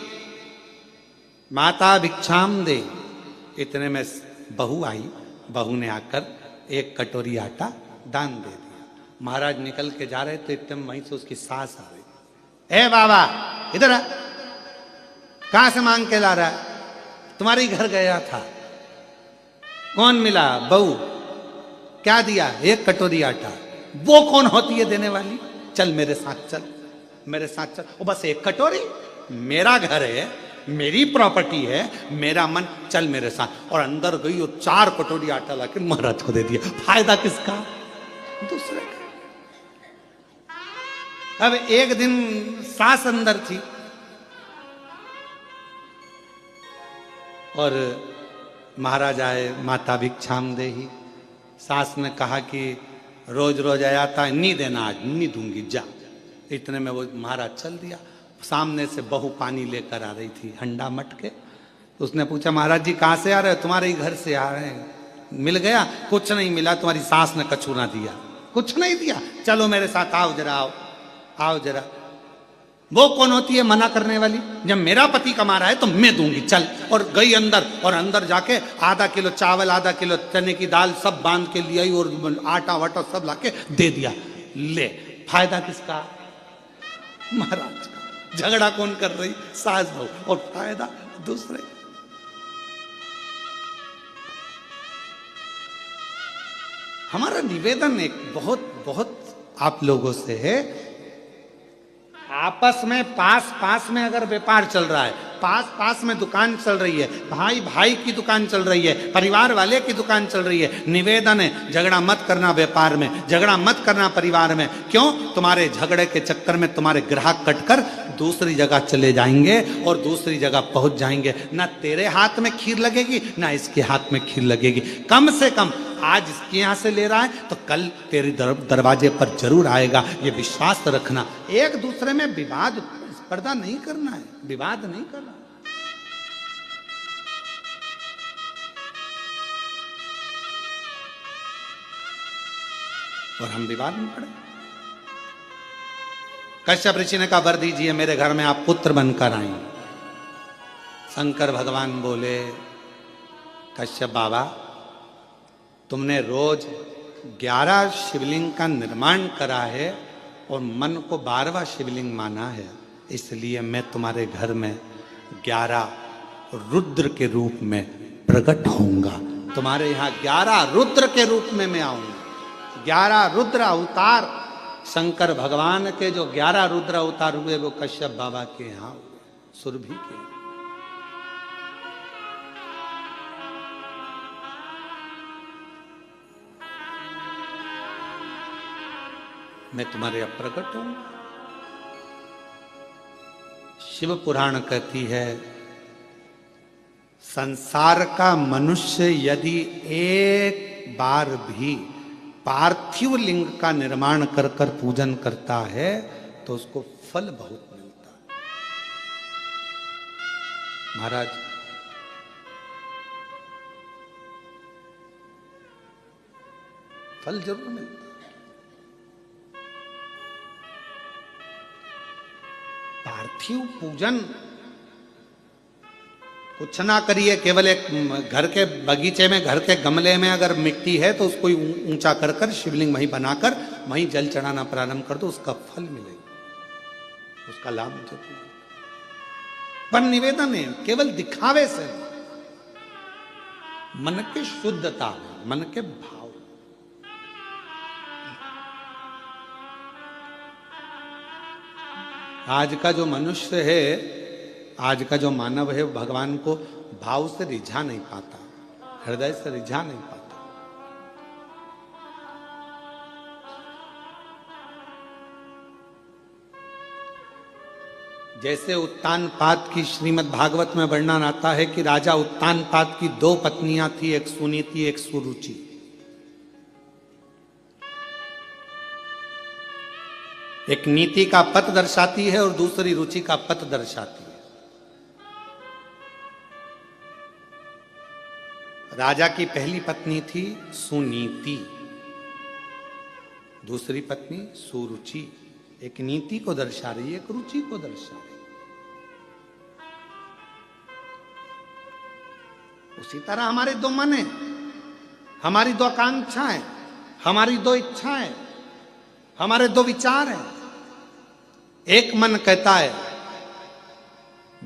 माता भिक्षाम दे। इतने में बहू आई, बहू ने आकर एक कटोरी आटा दान दे दिया। महाराज निकल के जा रहे थे, इतने वहीं से उसकी सास आ गई, ए बाबा इधर आ। कहां से मांग के ला रहा है? तुम्हारे ही घर गया था। कौन मिला? बहू। क्या दिया? एक कटोरी आटा। वो कौन होती है देने वाली? चल मेरे साथ चल, मेरे साथ चल। वो बस एक कटोरी? मेरा घर है, मेरी प्रॉपर्टी है, मेरा मन, चल मेरे साथ। और अंदर गई और 4 कटोरी आटा लाके महाराज को दे दिया। फायदा किसका? दूसरे का। अब एक दिन सास अंदर थी और महाराज आए, माता भिक्षाम देहि। सास ने कहा कि रोज रोज आया था, नहीं देना, आज नहीं दूंगी, जा। इतने में वो महाराज चल दिया। सामने से बहू पानी लेकर आ रही थी, हंडा मटके। उसने पूछा, महाराज जी कहाँ से आ रहे हो? तुम्हारे ही घर से आ रहे हैं। मिल गया? कुछ नहीं मिला, तुम्हारी सास ने कछु ना दिया। कुछ नहीं दिया? चलो मेरे साथ, आओ जरा, आओ आओ जरा। वो कौन होती है मना करने वाली? जब मेरा पति कमा रहा है तो मैं दूंगी, चल। और गई अंदर, और अंदर जाके आधा किलो चावल, आधा किलो चने की दाल सब बांध के लिए आई और आटा वाटा सब लाके दे दिया। ले, फायदा किसका? महाराज का। झगड़ा कौन कर रही? सास बहू। और फायदा दूसरे। हमारा निवेदन एक बहुत बहुत आप लोगों से है, आपस में पास में अगर व्यापार चल रहा है, पास में दुकान चल रही है, भाई की दुकान चल रही है, परिवार वाले की दुकान चल रही है, निवेदन है झगड़ा मत करना व्यापार में, झगड़ा मत करना परिवार में। क्यों? तुम्हारे झगड़े के चक्कर में तुम्हारे ग्राहक कटकर दूसरी जगह चले जाएंगे और दूसरी जगह पहुंच जाएंगे। ना तेरे हाथ में खीर लगेगी, ना इसके हाथ में खीर लगेगी। कम से कम आज इसके यहां से ले रहा है तो कल तेरे दरवाजे पर जरूर आएगा, ये विश्वास रखना। एक दूसरे में विवाद स्पर्धा नहीं करना है, विवाद नहीं करना। और हम विवाद में पड़े। कश्यप ऋषि ने कहा, वर दीजिए मेरे घर में आप पुत्र बनकर आए। शंकर भगवान बोले, कश्यप बाबा तुमने रोज 11 शिवलिंग का निर्माण करा है और मन को 12वां शिवलिंग माना है, इसलिए मैं तुम्हारे घर में 11 रुद्र के रूप में प्रकट होऊंगा। तुम्हारे यहाँ 11 रुद्र के रूप में मैं आऊंगा। 11 रुद्र अवतार शंकर भगवान के जो 11 रुद्र अवतार हुए वो कश्यप बाबा के यहाँ सुरभि के। मैं तुम्हारे अब प्रकट हूं। शिव पुराण कहती है, संसार का मनुष्य यदि एक बार भी पार्थिव लिंग का निर्माण कर कर पूजन करता है तो उसको फल बहुत मिलता है। महाराज फल जरूर मिलता है। पार्थिव पूजन कुछ ना करिए, केवल एक घर के बगीचे में, घर के गमले में अगर मिट्टी है तो उसको ऊंचा कर कर शिवलिंग वहीं बनाकर वहीं जल चढ़ाना प्रारंभ कर दो, उसका फल मिलेगा, उसका लाभ जरूर। पर निवेदन है केवल दिखावे से, मन की शुद्धता में, मन के भाव। आज का जो मनुष्य है, आज का जो मानव है, भगवान को भाव से रिझा नहीं पाता, हृदय से रिझा नहीं पाता। जैसे उत्तानपाद की श्रीमद् भागवत में वर्णन आता है कि राजा उत्तानपाद की 2 पत्नियां थी, एक सुनीति एक सुरुचि। एक नीति का पथ दर्शाती है और दूसरी रुचि का पथ दर्शाती है। राजा की पहली पत्नी थी सुनीति, दूसरी पत्नी सुरुचि। एक नीति को दर्शा रही है, एक रुचि को दर्शा रही है। उसी तरह हमारे 2 मन है, हमारी 2 आकांक्षाएं, हमारी 2 इच्छाएं, हमारे 2 विचार हैं। एक मन कहता है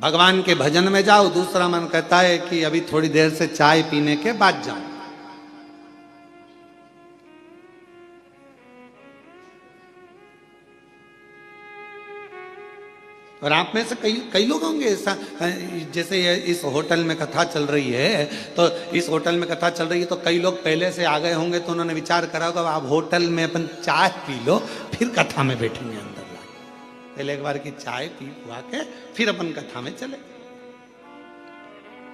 भगवान के भजन में जाओ, दूसरा मन कहता है कि अभी थोड़ी देर से चाय पीने के बाद जाऊं। और आप में से कई लोग होंगे ऐसा, जैसे इस होटल में कथा चल रही है, तो इस होटल में कथा चल रही है तो कई लोग पहले से आ गए होंगे, तो उन्होंने विचार करा होगा आप होटल में अपन चाय पी लो, फिर कथा में बैठेंगे अंदर लाके। पहले एक बार की चाय पी हुआ के फिर अपन कथा में चले।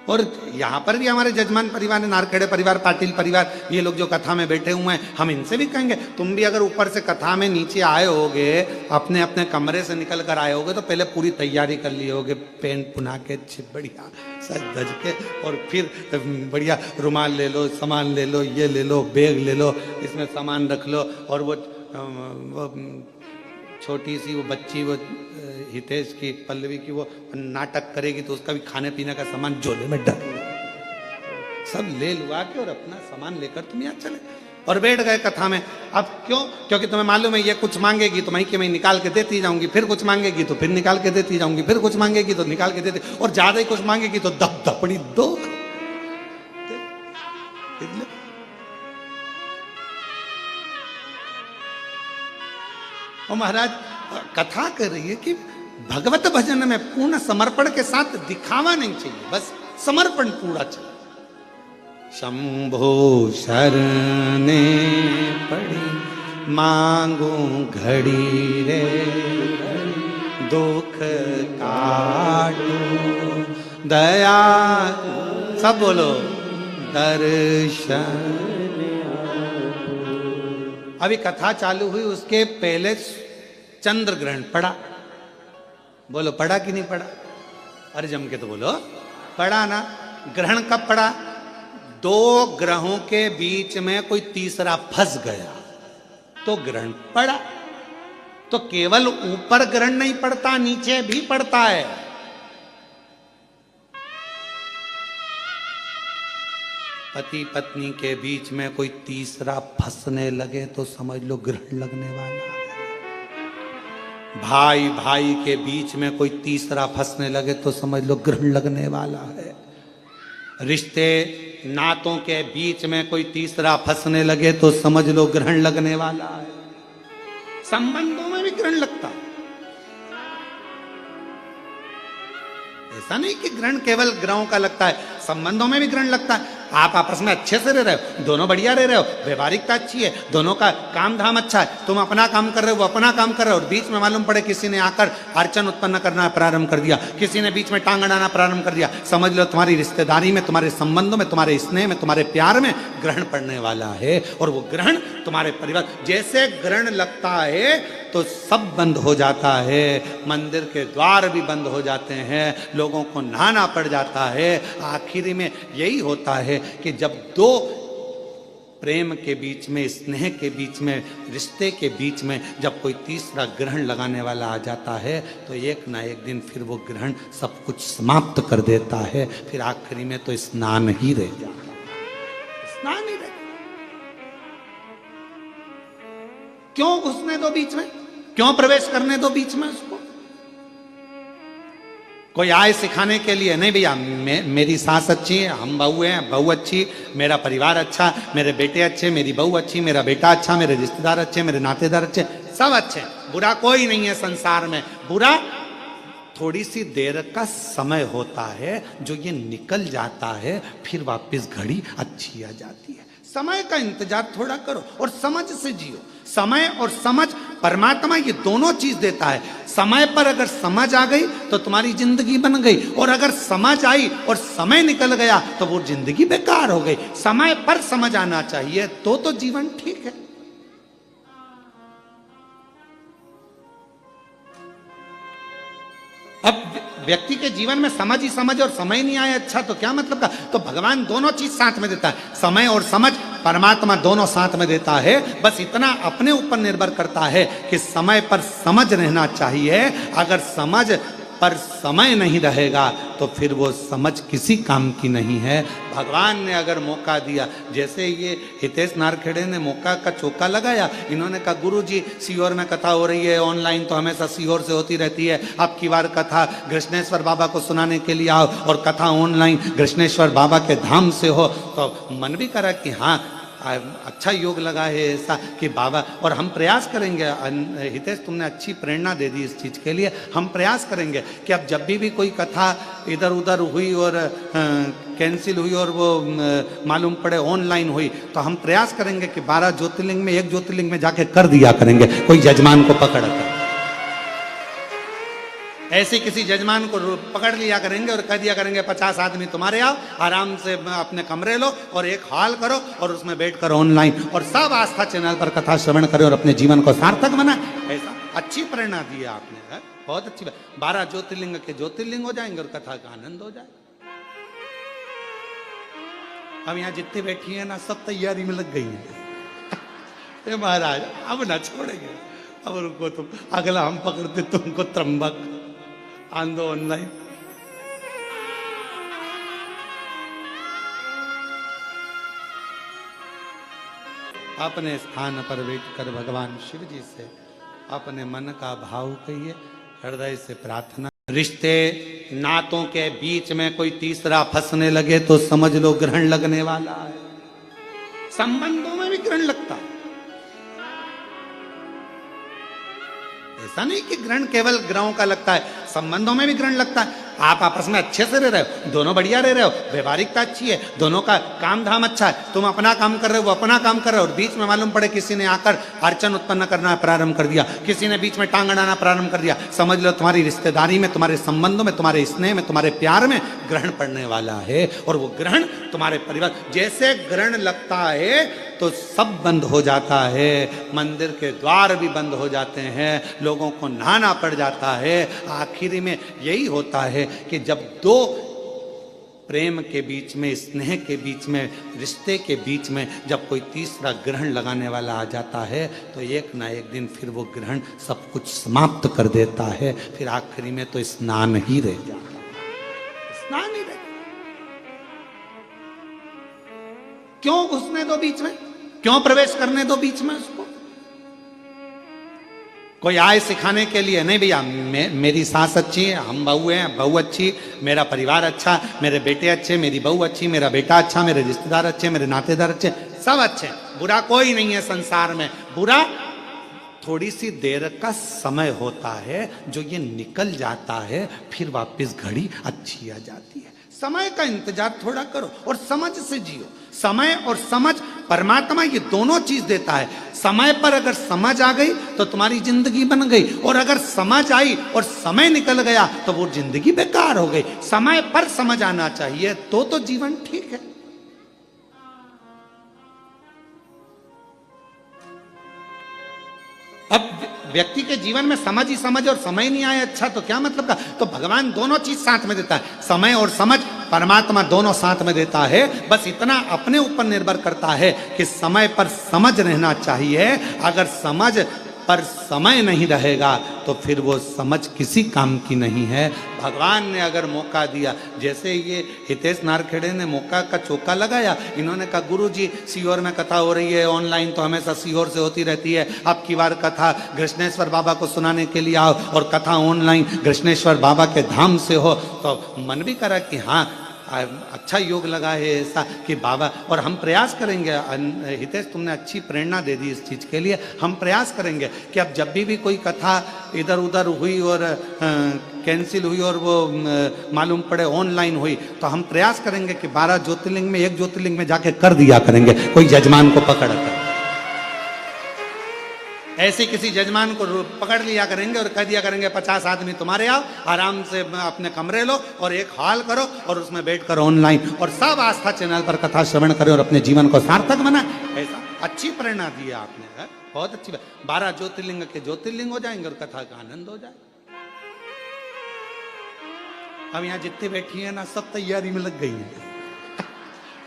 और यहाँ पर भी हमारे जजमान परिवार, नारखेड़े परिवार, पाटिल परिवार, ये लोग जो कथा में बैठे हुए हैं, हम इनसे भी कहेंगे तुम भी अगर ऊपर से कथा में नीचे आए होगे, अपने अपने कमरे से निकल कर आए होगे, तो पहले पूरी तैयारी कर लिए होगे, पेंट पुना के बढ़िया सज धज के, और फिर बढ़िया रुमाल ले लो, सामान ले लो, ये ले लो, बैग ले लो, इसमें सामान रख लो। और वो छोटी सी वो बच्ची, वो हितेश की, पल्लवी की, वो नाटक करेगी तो उसका भी खाने पीने का सामान झोले में डाल सब ले लुआ के और अपना सामान लेकर तुम यहाँ चले और बैठ गए कथा में। अब क्यों? क्योंकि तुम्हें मालूम है ये कुछ मांगेगी तो मैं निकाल के देती जाऊंगी, फिर कुछ मांगेगी तो फिर निकाल के देती जाऊंगी, फिर कुछ मांगेगी तो निकाल के देती, और ज्यादा ही कुछ मांगेगी तो दब दपड़ी दो। और महाराज कथा कर रही है कि भगवत भजन में पूर्ण समर्पण के साथ दिखावा नहीं चाहिए, बस समर्पण पूरा चाहिए। शंभो शरणे पड़ी मांगू घड़ी रे, दुख काटू दया, सब बोलो दर्शन। अभी कथा चालू हुई, उसके पहले चंद्र ग्रहण पड़ा। बोलो पड़ा कि नहीं पड़ा? अरे जम के तो बोलो पड़ा ना। ग्रहण कब पड़ा? दो ग्रहों के बीच में कोई तीसरा फंस गया तो ग्रहण पड़ा। तो केवल ऊपर ग्रहण नहीं पड़ता, नीचे भी पड़ता है। पति पत्नी के बीच में कोई तीसरा फंसने लगे तो समझ लो ग्रहण लगने वाला है। भाई भाई के बीच में कोई तीसरा फंसने लगे तो समझ लो ग्रहण लगने वाला है। रिश्ते नातों के बीच में कोई तीसरा फंसने लगे तो समझ लो ग्रहण लगने वाला है। संबंधों में भी ग्रहण लगता है। ऐसा नहीं कि ग्रहण केवल ग्रहों का लगता है, संबंधों में भी ग्रहण लगता है। आप आपस में अच्छे से रह रहे हो, दोनों बढ़िया रह रहे हो, व्यवहारिकता अच्छी है, दोनों का काम धाम अच्छा है, तुम अपना काम कर रहे हो, वो अपना काम कर रहे हो, और बीच में मालूम पड़े किसी ने आकर अड़चन उत्पन्न करना प्रारंभ कर दिया, किसी ने बीच में टांग अड़ाना प्रारंभ कर दिया, समझ लो तुम्हारी रिश्तेदारी में, तुम्हारे संबंधों में, तुम्हारे स्नेह में, तुम्हारे प्यार में ग्रहण पड़ने वाला है। और वो ग्रहण तुम्हारे परिवार, जैसे ग्रहण लगता है तो सब बंद हो जाता है, मंदिर के द्वार भी बंद हो जाते हैं, लोगों को नहाना पड़ जाता है। आखिरी में यही होता है कि जब दो प्रेम के बीच में, स्नेह के बीच में, रिश्ते के बीच में जब कोई तीसरा ग्रहण लगाने वाला आ जाता है तो एक ना एक दिन फिर वो ग्रहण सब कुछ समाप्त कर देता है। फिर आखिरी में तो स्नान ही रह जाता है, स्नान ही रह। क्यों घुसने दो बीच में? क्यों प्रवेश करने दो बीच में उसको? कोई आए सिखाने के लिए नहीं, भैया मेरी सास अच्छी है, हम बहू हैं, बहू अच्छी, मेरा परिवार अच्छा, मेरे बेटे अच्छे, मेरी बहू अच्छी, मेरा बेटा अच्छा, मेरे रिश्तेदार अच्छे, मेरे नातेदार अच्छे, सब अच्छे, बुरा कोई नहीं है संसार में। बुरा थोड़ी सी देर का समय होता है जो ये निकल जाता है, फिर वापस घड़ी अच्छी आ जाती है। समय का इंतजार थोड़ा करो और समझ से जियो। समय और समझ, परमात्मा ये दोनों चीज देता है। समय पर अगर समझ आ गई तो तुम्हारी जिंदगी बन गई, और अगर समझ आई और समय निकल गया तो वो जिंदगी बेकार हो गई। समय पर समझ आना चाहिए तो जीवन ठीक है। अब व्यक्ति के जीवन में समझ ही समझ और समय नहीं आए अच्छा तो क्या मतलब का? तो भगवान दोनों चीज साथ में देता है, समय और समझ, परमात्मा दोनों साथ में देता है। बस इतना अपने ऊपर निर्भर करता है कि समय पर समझ रहना चाहिए। अगर समझ पर समय नहीं रहेगा तो फिर वो समझ किसी काम की नहीं है। भगवान ने अगर मौका दिया, जैसे ये हितेश नारखेड़े ने मौका का चौका लगाया, इन्होंने कहा गुरु जी सीहोर में कथा हो रही है, ऑनलाइन तो हमेशा सीहोर से होती रहती है, अब की बार कथा कृष्णेश्वर बाबा को सुनाने के लिए आओ और कथा ऑनलाइन कृष्णेश्वर बाबा के धाम से हो। तो मन भी करा कि हाँ अच्छा योग लगा है ऐसा कि बाबा, और हम प्रयास करेंगे। हितेश तुमने अच्छी प्रेरणा दे दी इस चीज़ के लिए। हम प्रयास करेंगे कि अब जब भी कोई कथा इधर उधर हुई और कैंसिल हुई और वो मालूम पड़े ऑनलाइन हुई, तो हम प्रयास करेंगे कि 12 ज्योतिर्लिंग में एक ज्योतिर्लिंग में जाके कर दिया करेंगे, कोई जजमान को पकड़ कर ऐसे किसी जजमान को पकड़ लिया करेंगे और कह दिया करेंगे 50 आदमी तुम्हारे आओ, आराम से अपने कमरे लो और एक हॉल करो और उसमें बैठकर ऑनलाइन और सब आस्था चैनल पर कथा श्रवण करें और अपने जीवन को सार्थक बनाए। ऐसा अच्छी प्रेरणा दी है आपने, है? बहुत अच्छी बात। 12 ज्योतिर्लिंग के ज्योतिर्लिंग हो जाएंगे और कथा का आनंद हो जाए। अब यहाँ जितने बैठी है ना, सब तैयारी में लग गई है। महाराज अब ना छोड़ेंगे, अब रुको तुम, अगला हम पकड़ते तुमको त्रंबक आंदो ऑनलाइन। अपने स्थान पर बैठकर भगवान शिव जी से अपने मन का भाव कहिए, हृदय से प्रार्थना। रिश्ते नातों के बीच में कोई तीसरा फंसने लगे तो समझ लो ग्रहण लगने वाला है। संबंधों में भी ग्रहण लगता है। ऐसा नहीं कि ग्रहण केवल ग्रहों का लगता है, संबंधों में भी ग्रहण लगता है। आप आपस में अच्छे से रह रहे हो, दोनों बढ़िया रह रहे हो, व्यवहारिकता अच्छी है, दोनों का काम धाम अच्छा है, तुम अपना काम कर रहे हो, वो अपना काम कर रहे हो, और बीच में मालूम पड़े किसी ने आकर अड़चन उत्पन्न करना प्रारंभ कर दिया, किसी ने बीच में टांग अड़ाना प्रारंभ कर दिया, समझ लो तुम्हारी रिश्तेदारी में, तुम्हारे संबंधों में, तुम्हारे स्नेह में, तुम्हारे प्यार में ग्रहण पड़ने वाला है। और वो ग्रहण तुम्हारे परिवार, जैसे ग्रहण लगता है तो सब बंद हो जाता है, मंदिर के द्वार भी बंद हो जाते हैं, लोगों को नहाना पड़ जाता है। आखिरी में यही होता है कि जब दो प्रेम के बीच में, स्नेह के बीच में, रिश्ते के बीच में जब कोई तीसरा ग्रहण लगाने वाला आ जाता है तो एक ना एक दिन फिर वो ग्रहण सब कुछ समाप्त कर देता है। फिर आखिरी में तो स्नान ही रह जाता है, स्नान ही रह। क्यों घुसने दो बीच में, क्यों प्रवेश करने दो बीच में उसको? कोई आए सिखाने के लिए नहीं, भैया मेरी सास अच्छी है, हम बहू हैं, बहू अच्छी, मेरा परिवार अच्छा, मेरे बेटे अच्छे, मेरी बहू अच्छी, मेरा बेटा अच्छा, मेरे रिश्तेदार अच्छे, मेरे नातेदार अच्छे, सब अच्छे, बुरा कोई नहीं है संसार में। बुरा थोड़ी सी देर का समय होता है जो ये निकल जाता है, फिर वापस घड़ी अच्छी आ जाती है। समय का इंतजार थोड़ा करो और समझ से जियो। समय और समझ, परमात्मा ये दोनों चीज देता है। समय पर अगर समझ आ गई तो तुम्हारी जिंदगी बन गई, और अगर समझ आई और समय निकल गया तो वो जिंदगी बेकार हो गई। समय पर समझ आना चाहिए तो जीवन ठीक है। अब व्यक्ति के जीवन में समझ ही समझ और समय नहीं आए अच्छा तो क्या मतलब का? तो भगवान दोनों चीज साथ में देता है, समय और समझ, परमात्मा दोनों साथ में देता है। बस इतना अपने ऊपर निर्भर करता है कि समय पर समझ रहना चाहिए। अगर समझ पर समय नहीं रहेगा तो फिर वो समझ किसी काम की नहीं है। भगवान ने अगर मौका दिया, जैसे ये हितेश नारखेड़े ने मौका का चौका लगाया, इन्होंने कहा गुरु जी सीहोर में कथा हो रही है, ऑनलाइन तो हमेशा सीहोर से होती रहती है, अब की बार कथा कृष्णेश्वर बाबा को सुनाने के लिए आओ और कथा ऑनलाइन कृष्णेश्वर बाबा के धाम से हो। तो मन भी करा कि हाँ अच्छा योग लगा है ऐसा कि बाबा, और हम प्रयास करेंगे। हितेश तुमने अच्छी प्रेरणा दे दी इस चीज़ के लिए। हम प्रयास करेंगे कि अब जब भी कोई कथा इधर उधर हुई और कैंसिल हुई और वो मालूम पड़े ऑनलाइन हुई, तो हम प्रयास करेंगे कि 12 ज्योतिर्लिंग में एक ज्योतिर्लिंग में जाके कर दिया करेंगे, कोई जजमान को पकड़ कर ऐसे किसी जजमान को पकड़ लिया करेंगे और कह दिया करेंगे 50 आदमी तुम्हारे आओ, आराम से अपने कमरे लो और एक हॉल करो और उसमें बैठकर ऑनलाइन और सब आस्था चैनल पर कथा श्रवण करें और अपने जीवन को सार्थक बनाए। ऐसा अच्छी प्रेरणा दी है आपने, है? बहुत अच्छी बात। 12 ज्योतिर्लिंग के ज्योतिर्लिंग हो जाएंगे और कथा का आनंद हो जाए। अब यहाँ जितनी बैठी है ना, सब तैयारी में लग गई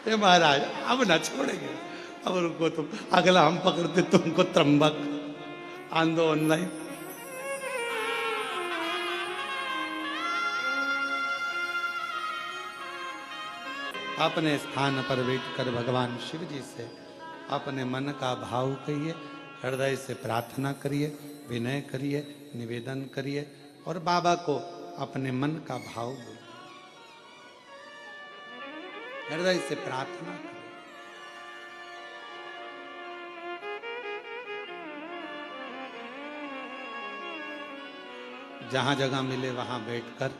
है। महाराज अब ना छोड़ेंगे, अब रुको तुम, अगला हम पकड़ते तुमको त्रंबक आंदो ऑनलाइन। अपने स्थान पर बैठकर भगवान शिव जी से अपने मन का भाव कहिए, हृदय से प्रार्थना करिए, विनय करिए, निवेदन करिए और बाबा को अपने मन का भाव बोलिए, हृदय से प्रार्थना करिए। जहां जगह मिले वहां बैठकर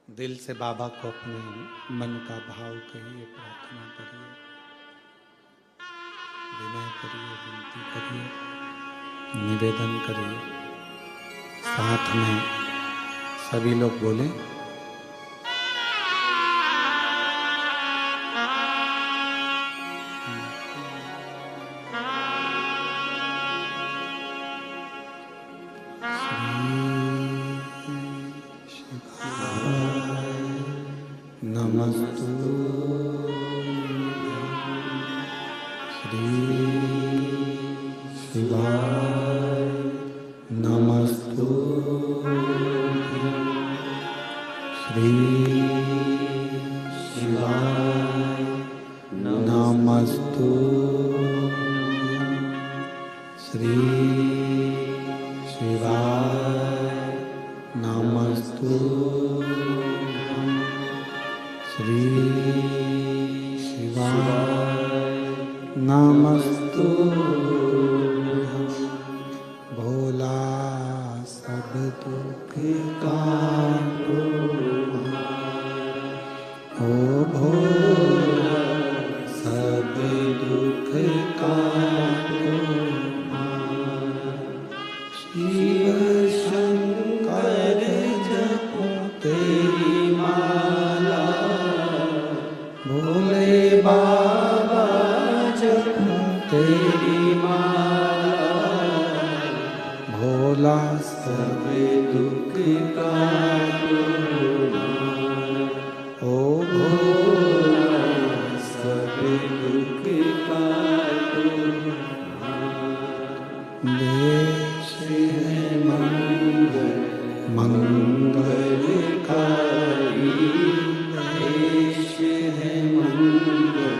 दिल से बाबा को अपने मन का भाव कहिए, प्रार्थना करिए, विनय करिए, विनती करिए, निवेदन करिए। साथ में सभी लोग बोले, नमस्तु श्री शिवाय, नमस्तु श्री शिवाय, नमस्तु श्री शिवाय, नमस्तु श्री शिवाय, नमस्तु। भोला सब दुख काटो, ओ भोला सब दुख काटो, शिव शंकर जपो तेरी माला, भोले बाबा जपो तेरी माला, भोला सब दुख काटो, ओ भोला सब दुख काटो। देश है मंगल मंगलकारी, देश है मंगल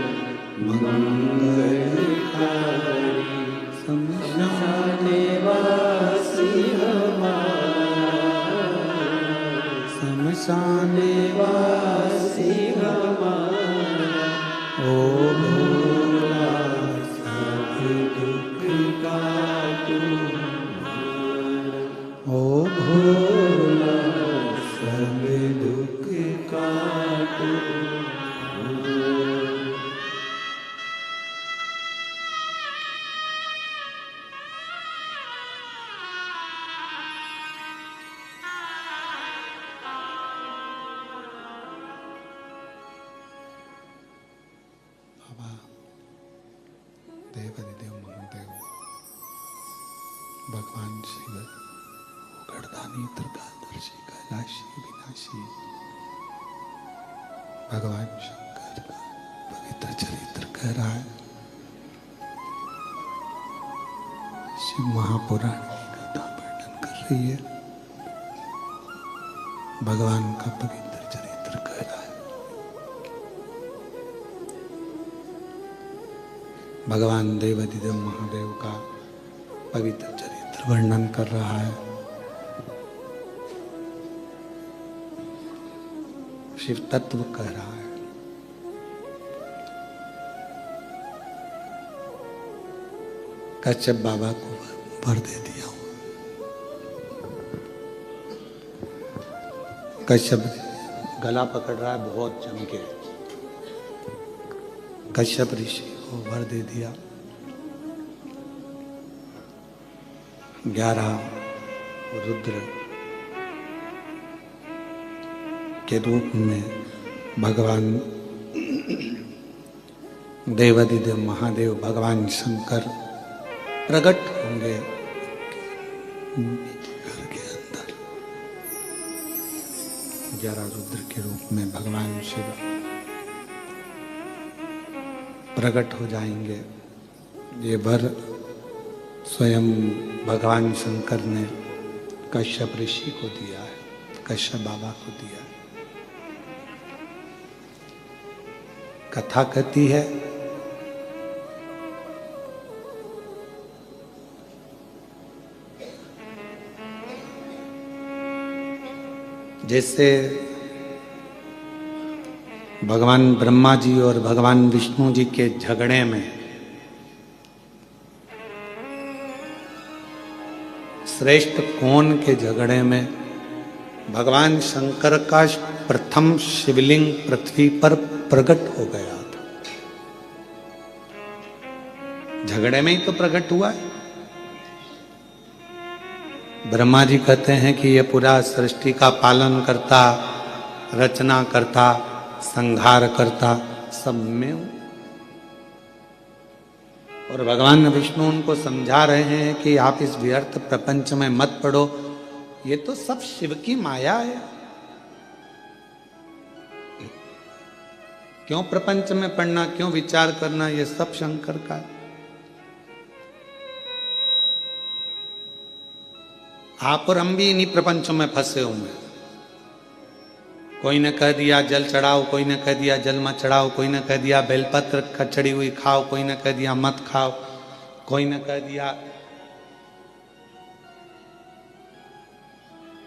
मंगलकारी, शमशान वासी हमारा, शमशान वासी हमारा, ओ भोला सब दुख काटो, ओ भोला सब दुख काटो। बाबा देवादिदेव महादेव भगवान शिव, गढ़दानी त्रिकालदर्शी कैलाशी विनाशी भगवान शंकर का पवित्र चरित्र कह रहा है। शिव महापुराण की कथा वर्णन कर रही है, भगवान का पवित्र चरित्र कह रहा है। भगवान देवादिदेव महादेव का पवित्र चरित्र वर्णन कर रहा है। शिव तत्व कह रहा है। कश्यप बाबा को वर दे दिया हूं। कश्यप गला पकड़ रहा है बहुत जम के। कश्यप ऋषि को वर दे दिया। 11 रुद्र के रूप में भगवान देवादिदेव महादेव भगवान शंकर प्रकट होंगे घर के अंदर। 11 रुद्र के रूप में भगवान शिव प्रकट हो जाएंगे। ये वर स्वयं भगवान शंकर ने कश्यप ऋषि को दिया है, कश्यप बाबा को दिया है। कथा कहती है जैसे भगवान ब्रह्मा जी और भगवान विष्णु जी के झगड़े में श्रेष्ठ कौन के झगड़े में भगवान शंकर का प्रथम शिवलिंग पृथ्वी पर प्रकट हो गया था। झगड़े में ही तो प्रकट हुआ है। ब्रह्मा जी कहते हैं कि यह पूरा सृष्टि का पालन करता, रचना करता, संहार करता, सब में हूं। और भगवान विष्णु उनको समझा रहे हैं कि आप इस व्यर्थ प्रपंच में मत पड़ो, ये तो सब शिव की माया है। क्यों प्रपंच में पढ़ना, क्यों विचार करना, ये सब शंकर का है। आप और हम भी इन्हीं प्रपंचों में फंसे हुए हैं। कोई ने कह दिया जल चढ़ाओ, कोई ने कह दिया जल मत चढ़ाओ, कोई ने कह दिया बेलपत्र खचड़ी हुई खाओ, कोई ने कह दिया मत खाओ, कोई ने कह दिया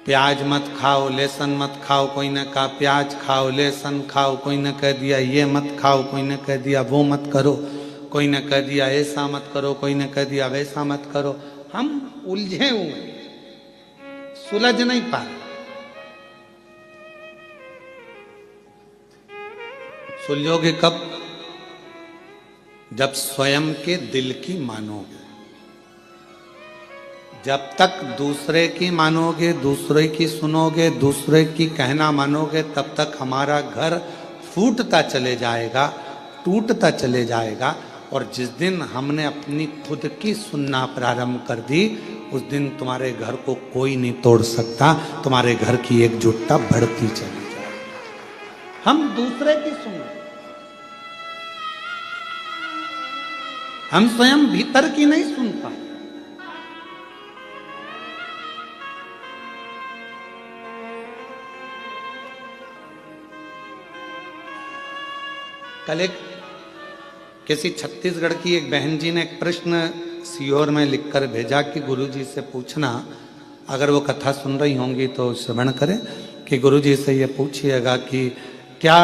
प्याज मत खाओ, लहसुन मत खाओ, कोई ने कहा प्याज खाओ, लहसुन खाओ, कोई ने कह दिया ये मत खाओ, कोई ने कह दिया वो मत करो, कोई ने कह दिया ऐसा मत करो, कोई ने कह दिया वैसा मत करो। हम उलझे हुए, सुलझ नहीं पा रहे। सुलझोगे कब? जब स्वयं के दिल की मानोगे। जब तक दूसरे की मानोगे, दूसरे की सुनोगे, दूसरे की कहना मानोगे, तब तक हमारा घर फूटता चले जाएगा, टूटता चले जाएगा। और जिस दिन हमने अपनी खुद की सुनना प्रारंभ कर दी, उस दिन तुम्हारे घर को कोई नहीं तोड़ सकता। तुम्हारे घर की एकजुटता बढ़ती चली जाएगी। हम दूसरे की सुन, हम स्वयं भीतर की नहीं सुन पाते। कल एक किसी छत्तीसगढ़ की एक बहन जी ने एक प्रश्न सीहोर में लिखकर भेजा कि गुरुजी से पूछना, अगर वो कथा सुन रही होंगी तो श्रवण करें, कि गुरुजी से ये पूछिएगा कि क्या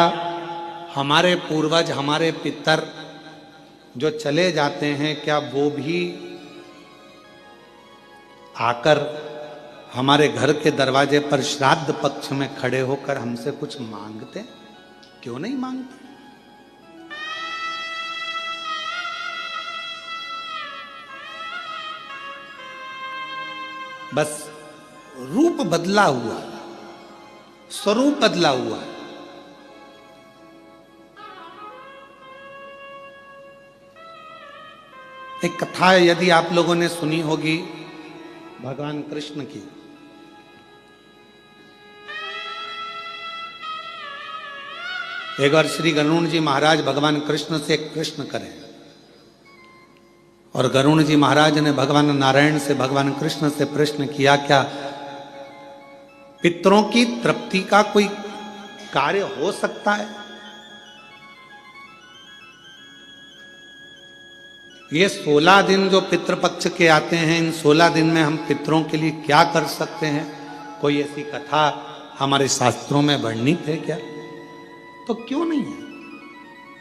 हमारे पूर्वज, हमारे पितर जो चले जाते हैं, क्या वो भी आकर हमारे घर के दरवाजे पर श्राद्ध पक्ष में खड़े होकर हमसे कुछ मांगते? क्यों नहीं मांगते? बस रूप बदला हुआ, स्वरूप बदला हुआ। एक कथा यदि आप लोगों ने सुनी होगी भगवान कृष्ण की। एक बार श्री गरुण जी महाराज भगवान कृष्ण से एक प्रश्न करें, और गरुण जी महाराज ने भगवान नारायण से, भगवान कृष्ण से प्रश्न किया, क्या पितरों की तृप्ति का कोई कार्य हो सकता है? ये 16 दिन जो पितृपक्ष के आते हैं, इन 16 दिन में हम पितरों के लिए क्या कर सकते हैं? कोई ऐसी कथा हमारे शास्त्रों में वर्णित है क्या? तो क्यों नहीं है?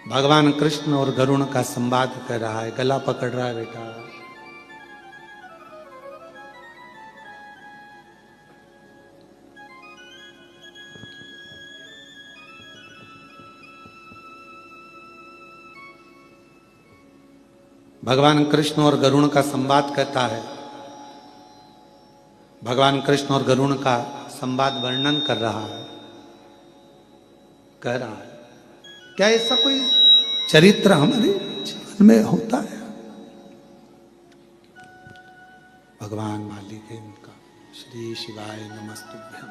भगवान कृष्ण और गरुण का संवाद कर रहा है, गला पकड़ रहा है बेटा। भगवान कृष्ण और गरुण का संवाद कहता है, भगवान कृष्ण और गरुण का संवाद वर्णन कर रहा है, कह रहा है, क्या ऐसा कोई चरित्र हमारे जीवन में होता है? भगवान मालिक है इनका, श्री शिवाय नमस्तुभ्यम।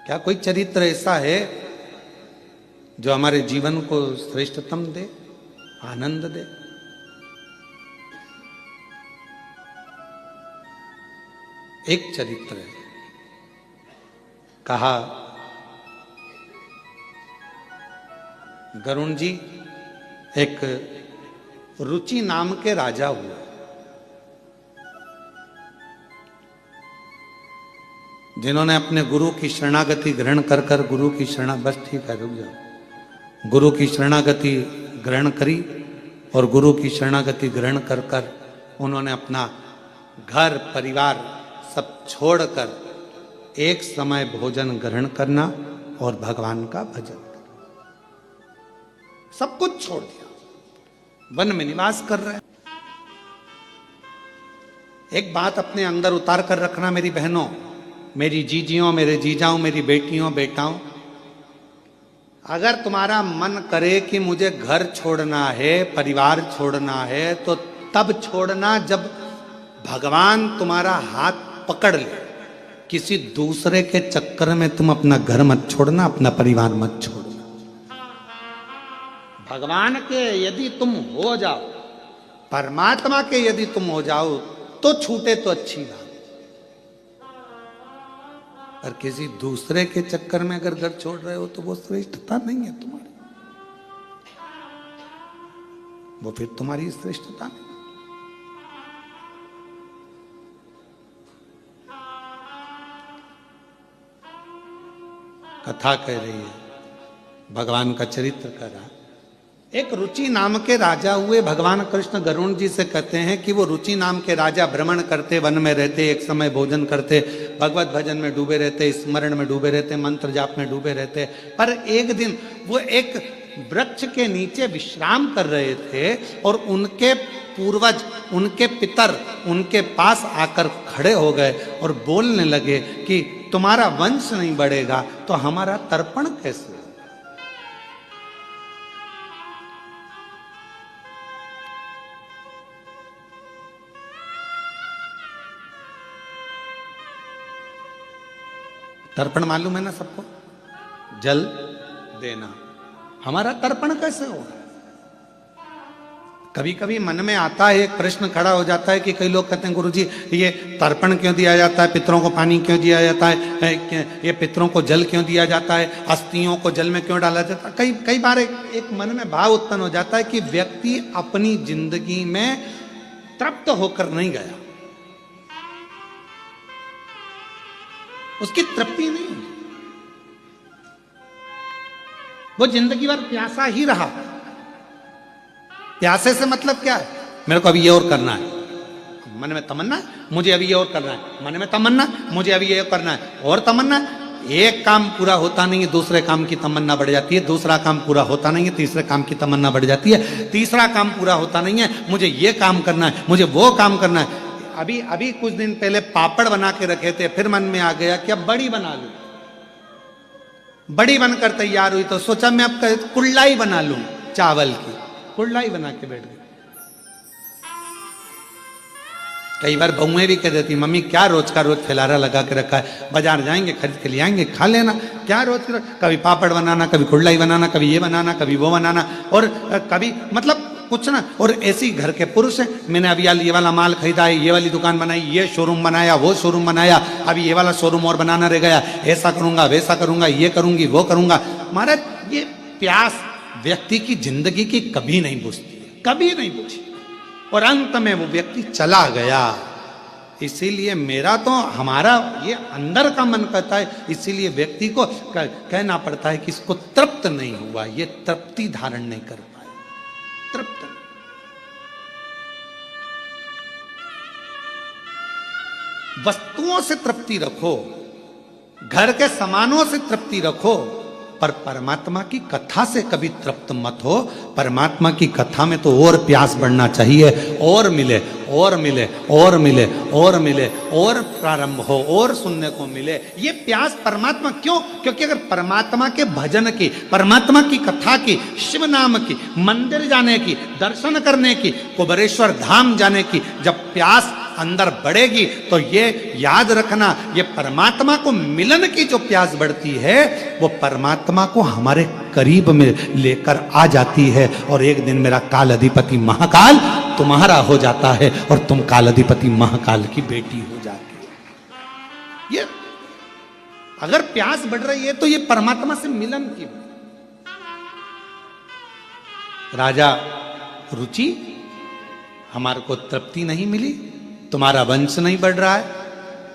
क्या कोई चरित्र ऐसा है जो हमारे जीवन को श्रेष्ठतम दे, आनंद दे? एक चरित्र है, कहा गरुण जी एक रुचि नाम के राजा हुए। जिन्होंने अपने गुरु की शरणागति ग्रहण कर कर गुरु की बस ठीक है, रुक जाओ। गुरु की शरणागति ग्रहण करी और गुरु की शरणागति ग्रहण कर कर उन्होंने अपना घर परिवार सब छोड़कर एक समय भोजन ग्रहण करना और भगवान का भजन करना, सब कुछ छोड़ दिया, वन में निवास कर रहे हैं। एक बात अपने अंदर उतार कर रखना मेरी बहनों, मेरी जीजियों, मेरे जीजाओं, मेरी बेटियों बेटाओं, अगर तुम्हारा मन करे कि मुझे घर छोड़ना है, परिवार छोड़ना है, तो तब छोड़ना जब भगवान तुम्हारा हाथ पकड़ ले। किसी दूसरे के चक्कर में तुम अपना घर मत छोड़ना, अपना परिवार मत छोड़ना। भगवान के यदि तुम हो जाओ, परमात्मा के यदि तुम हो जाओ तो छूटे तो अच्छी बात, और किसी दूसरे के चक्कर में अगर घर छोड़ रहे हो तो वो श्रेष्ठता नहीं है तुम्हारी, वो फिर तुम्हारी श्रेष्ठता नहीं। कथा कह रही है, भगवान का चरित्र कह रहा। एक रुचि नाम के राजा हुए। भगवान कृष्ण गरुण जी से कहते हैं कि वो रुचि नाम के राजा भ्रमण करते, वन में रहते, एक समय भोजन करते, भगवत भजन में डूबे रहते, स्मरण में डूबे रहते, मंत्र जाप में डूबे रहते। पर एक दिन वो एक वृक्ष के नीचे विश्राम कर रहे थे और उनके पूर्वज, उनके पितर उनके पास आकर खड़े हो गए और बोलने लगे कि तुम्हारा वंश नहीं बढ़ेगा तो हमारा तर्पण कैसे? तर्पण मालूम है ना सबको, जल देना। हमारा तर्पण कैसे होगा? कभी कभी मन में आता है, एक प्रश्न खड़ा हो जाता है कि कई लोग कहते हैं गुरुजी ये तर्पण क्यों दिया जाता है, पितरों को पानी क्यों दिया जाता है, ये पितरों को जल क्यों दिया जाता है, अस्थियों को जल में क्यों डाला जाता है। कई बार एक मन में भाव उत्पन्न हो जाता है कि व्यक्ति अपनी जिंदगी में तृप्त होकर नहीं गया, उसकी तृप्ति नहीं, वो जिंदगी भर प्यासा ही रहा। प्यासे से मतलब क्या है? मेरे को अभी ये और करना है, मन में तमन्ना है, मुझे अभी ये और करना है, मन में तमन्ना, मुझे अभी ये करना है, और तमन्ना। एक काम पूरा होता नहीं है, दूसरे काम की तमन्ना बढ़ जाती है, दूसरा काम पूरा होता नहीं है, तीसरे काम की तमन्ना बढ़ जाती है, तीसरा काम पूरा होता नहीं है, मुझे ये काम करना है, मुझे वो काम करना है। अभी कुछ दिन पहले पापड़ बना के रखे थे, फिर मन में आ गया कि अब बड़ी बना लूं। बड़ी बनकर तैयार हुई तो सोचा मैं अब कुल्लाई बना लूं, चावल की कुल्लाई बना के बैठ गई। कई बार बहुएं भी कह देती मम्मी क्या रोज का रोज फैलारा लगा के रखा है, बाजार जाएंगे खरीद के ले आएंगे खा लेना, क्या रोज का कभी पापड़ बनाना, कभी कुल्लाई बनाना, कभी ये बनाना, कभी वो बनाना, और कभी मतलब कुछ ना। और ऐसी घर के पुरुष हैं, मैंने अभी ये वाला माल खरीदा है, ये वाली दुकान बनाई, ये शोरूम बनाया, वो शोरूम बनाया, अभी ये वाला शोरूम और बनाना रह गया, ऐसा करूंगा वैसा करूंगा, ये करूंगी वो करूंगा। महाराज ये प्यास व्यक्ति की जिंदगी की कभी नहीं बुझती, कभी नहीं बुझी, और अंत में वो व्यक्ति चला गया। इसीलिए मेरा तो हमारा ये अंदर का मन कहता है, इसीलिए व्यक्ति को कहना पड़ता है कि इसको तृप्त नहीं हुआ, ये तृप्ति धारण नहीं कर पाए, तृप्त। वस्तुओं से तृप्ति रखो, घर के सामानों से तृप्ति रखो, पर परमात्मा की कथा से कभी तृप्त मत हो। परमात्मा की कथा में तो और प्यास बढ़ना चाहिए, और मिले और मिले और मिले और मिले, और प्रारंभ हो और सुनने को मिले। ये प्यास परमात्मा क्यों? क्योंकि अगर परमात्मा के भजन की, परमात्मा की कथा की, शिव नाम की, मंदिर जाने की, दर्शन करने की, कुबेरेश्वर धाम जाने की जब प्यास अंदर बढ़ेगी तो ये याद रखना, ये परमात्मा को मिलन की जो प्यास बढ़ती है वो परमात्मा को हमारे करीब में लेकर आ जाती है। और एक दिन मेरा काल अधिपति महाकाल तुम्हारा हो जाता है और तुम काल अधिपति महाकाल की बेटी हो जाती है। ये अगर प्यास बढ़ रही है तो ये परमात्मा से मिलन की, राजा रुचि, हमारे को तृप्ति नहीं मिली, तुम्हारा वंश नहीं बढ़ रहा है,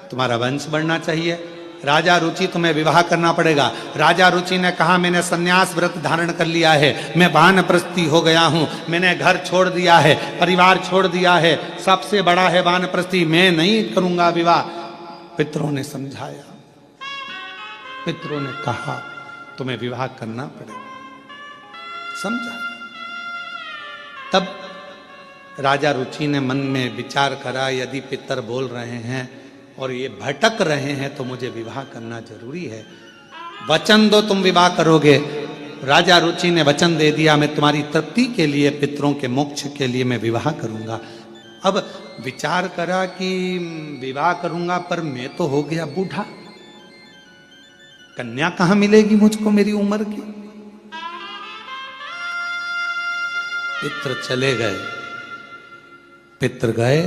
तुम्हारा वंश बढ़ना चाहिए। राजा रुचि, तुम्हें विवाह करना पड़ेगा। राजा रुचि ने कहा, मैंने सन्यास व्रत धारण कर लिया है, मैं वानप्रस्थी हो गया हूं, मैंने घर छोड़ दिया है, परिवार छोड़ दिया है, सबसे बड़ा है वानप्रस्थी, मैं नहीं करूंगा विवाह। पितरों ने समझाया, पितरों ने कहा तुम्हें विवाह करना पड़ेगा, समझा। तब राजा रुचि ने मन में विचार करा, यदि पितर बोल रहे हैं और ये भटक रहे हैं तो मुझे विवाह करना जरूरी है, वचन दो तुम विवाह करोगे। राजा रुचि ने वचन दे दिया, मैं तुम्हारी तृप्ति के लिए, पितरों के मोक्ष के लिए मैं विवाह करूंगा। अब विचार करा कि विवाह करूंगा पर मैं तो हो गया बूढ़ा, कन्या कहां मिलेगी मुझको मेरी उम्र की। पितर चले गए, पितर गए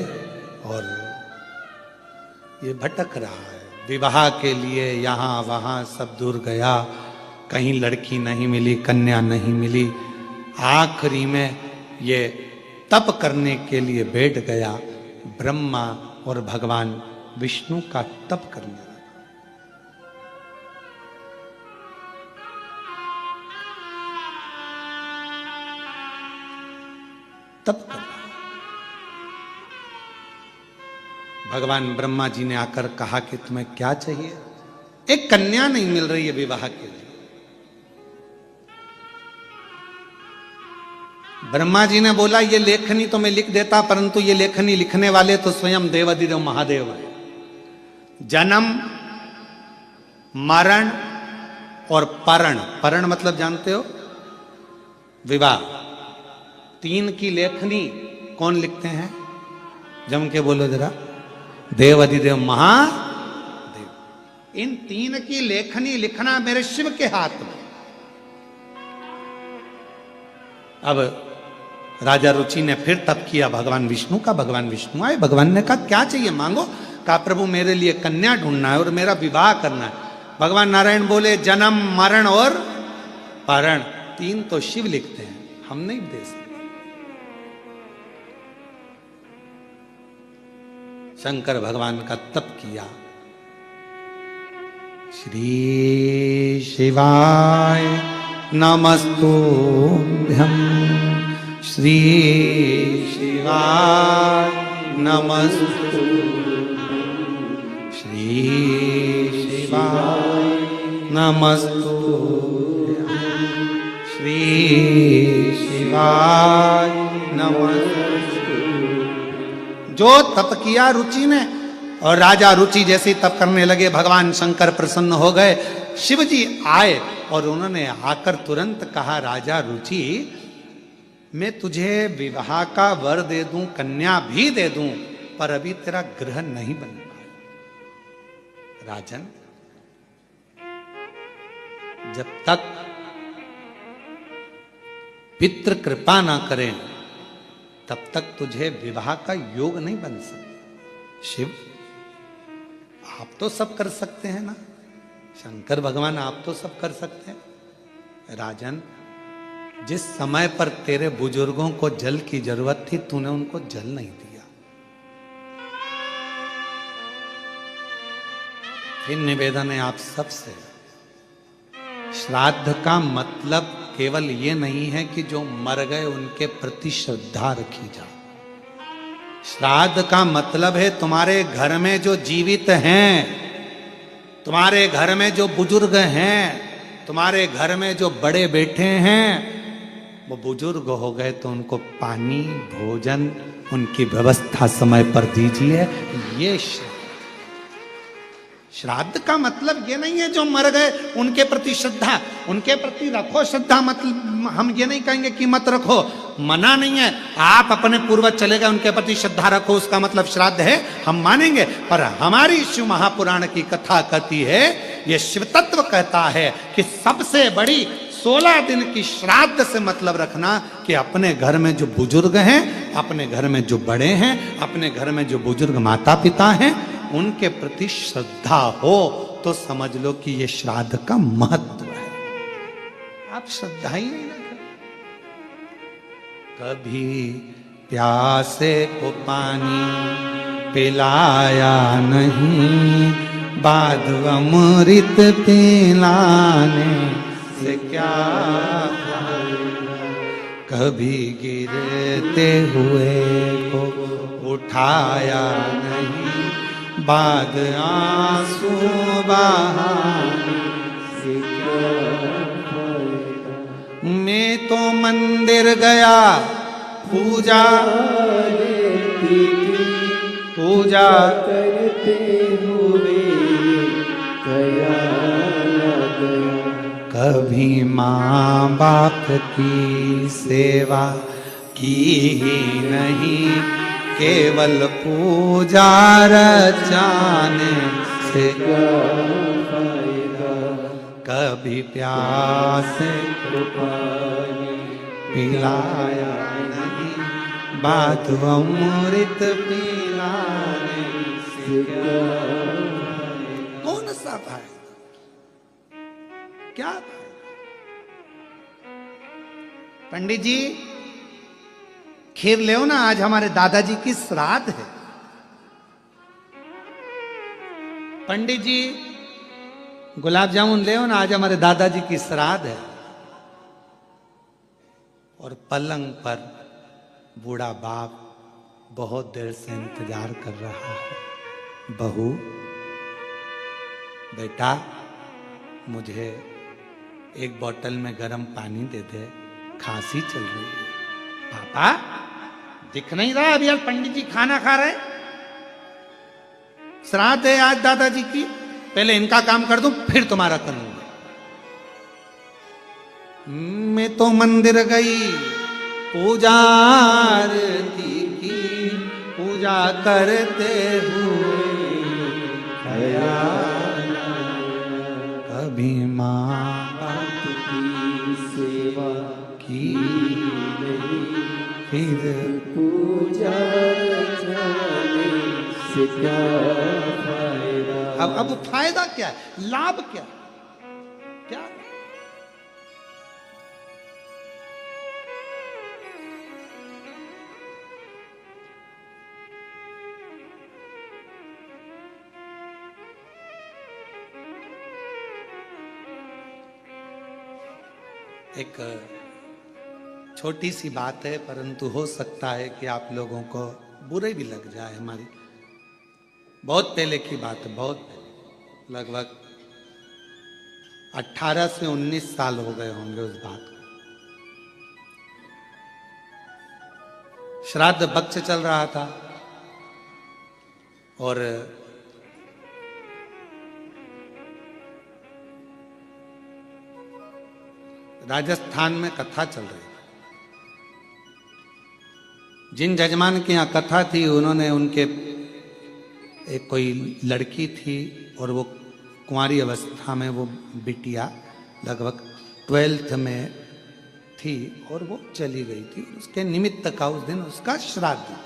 और ये भटक रहा है विवाह के लिए, यहां वहां सब दूर गया, कहीं लड़की नहीं मिली, कन्या नहीं मिली। आखिरी में ये तप करने के लिए बैठ गया, ब्रह्मा और भगवान विष्णु का तप करने लगा। तप कर रहा, भगवान ब्रह्मा जी ने आकर कहा कि तुम्हें क्या चाहिए? एक कन्या नहीं मिल रही है विवाह के लिए। ब्रह्मा जी ने बोला, ये लेखनी तो मैं लिख देता, परंतु ये लेखनी लिखने वाले तो स्वयं देवाधिदेव महादेव है। जन्म, मरण और परण, परण मतलब जानते हो, विवाह, तीन की लेखनी कौन लिखते हैं? जम के बोलो जरा, देवाधिदेव महादेव। इन तीन की लेखनी लिखना मेरे शिव के हाथ में। अब राजा रुचि ने फिर तप किया भगवान विष्णु का। भगवान विष्णु आए, भगवान ने कहा क्या चाहिए मांगो। कहा प्रभु मेरे लिए कन्या ढूंढना है और मेरा विवाह करना है। भगवान नारायण बोले, जन्म, मरण और परण, तीन तो शिव लिखते हैं, हम नहीं दे सकते। शंकर भगवान का तप किया। श्री शिवाय नमस्तुभ्यं, श्री शिवाय नमस्तुभ्यं, श्री शिवाय नमस्तुभ्यं, श्री शिवाय नमस्तुभ्यं। जो तप किया रुचि ने, और राजा रुचि जैसे तप करने लगे, भगवान शंकर प्रसन्न हो गए। शिव जी आए और उन्होंने आकर तुरंत कहा, राजा रुचि मैं तुझे विवाह का वर दे दूं, कन्या भी दे दूं, पर अभी तेरा ग्रह नहीं बन पाया। राजन, जब तक पितृ कृपा ना करें तब तक तुझे विवाह का योग नहीं बन सकता। शिव आप तो सब कर सकते हैं ना, शंकर भगवान आप तो सब कर सकते हैं। राजन, जिस समय पर तेरे बुजुर्गों को जल की जरूरत थी तूने उनको जल नहीं दिया। फिर निवेदन है आप सबसे, श्राद्ध का मतलब केवल ये नहीं है कि जो मर गए उनके प्रति श्रद्धा रखी जाए। श्राद्ध का मतलब है तुम्हारे घर में जो जीवित हैं, तुम्हारे घर में जो बुजुर्ग हैं, तुम्हारे घर में जो बड़े बैठे हैं, वो बुजुर्ग हो गए तो उनको पानी, भोजन, उनकी व्यवस्था समय पर दीजिए। ये श्राद्ध का मतलब ये नहीं है जो मर गए उनके प्रति श्रद्धा, उनके प्रति रखो श्रद्धा, मतलब हम ये नहीं कहेंगे कि मत रखो, मना नहीं है। आप अपने पूर्वज चले गए उनके प्रति श्रद्धा रखो, उसका मतलब श्राद्ध है, हम मानेंगे। पर हमारी शिव महापुराण की कथा कहती है, ये शिव तत्व कहता है कि सबसे बड़ी 16 दिन की श्राद्ध से मतलब रखना कि अपने घर में जो बुजुर्ग हैं, अपने घर में जो बड़े हैं, अपने घर में जो बुजुर्ग माता पिता हैं, उनके प्रति श्रद्धा हो तो समझ लो कि ये श्राद्ध का महत्व है। आप श्रद्धा ही नहीं रखें, कभी प्यासे को पानी पिलाया नहीं, बाद अमृत पिलाने से क्या फायदा। कभी गिरते हुए को उठाया नहीं, बाद आंसू बहाने से क्या फायदा। मैं तो मंदिर गया पूजा पूजा करते हुए गया न गया। कभी माँ बाप की सेवा की ही नहीं, केवल पूजा रचाने से क्या फायदा। कभी प्यासे तो पानी पिलाया नहीं, बात अमृत पिलाने से क्या कौन सा फायदा, क्या फायदा। पंडित जी खीर ले ना, आज हमारे दादाजी की श्राद्ध है। पंडित जी गुलाब जामुन ले ना, आज हमारे दादाजी की श्राद्ध है। और पलंग पर बूढ़ा बाप बहुत देर से इंतजार कर रहा है। बहू बेटा मुझे एक बोतल में गर्म पानी दे दे, खांसी चल रही है। पापा दिख नहीं रहा अभी, यार पंडित जी खाना खा रहे, श्राद्ध है आज दादाजी की, पहले इनका काम कर दूं फिर तुम्हारा करूंगा। मैं तो मंदिर गई पूजा आरती की, पूजा करते हुए ख्याल कभी माँ बाप की सेवा की नहीं, फिर पूजा रचाने से क्या फायदा। अब फायदा क्या है, लाभ क्या क्या। एक छोटी सी बात है, परंतु हो सकता है कि आप लोगों को बुरे भी लग जाए। हमारी बहुत पहले की बात है, बहुत पहले, लगभग 18 से 19 साल हो गए होंगे उस बात को। श्राद्ध पक्ष चल रहा था और राजस्थान में कथा चल रही थी। जिन जजमान की यहाँ कथा थी, उन्होंने उनके एक कोई लड़की थी और वो कुंवारी अवस्था में, वो बिटिया लगभग 12th में थी और वो चली गई थी। उसके निमित्त का उस दिन उसका श्राद्ध था।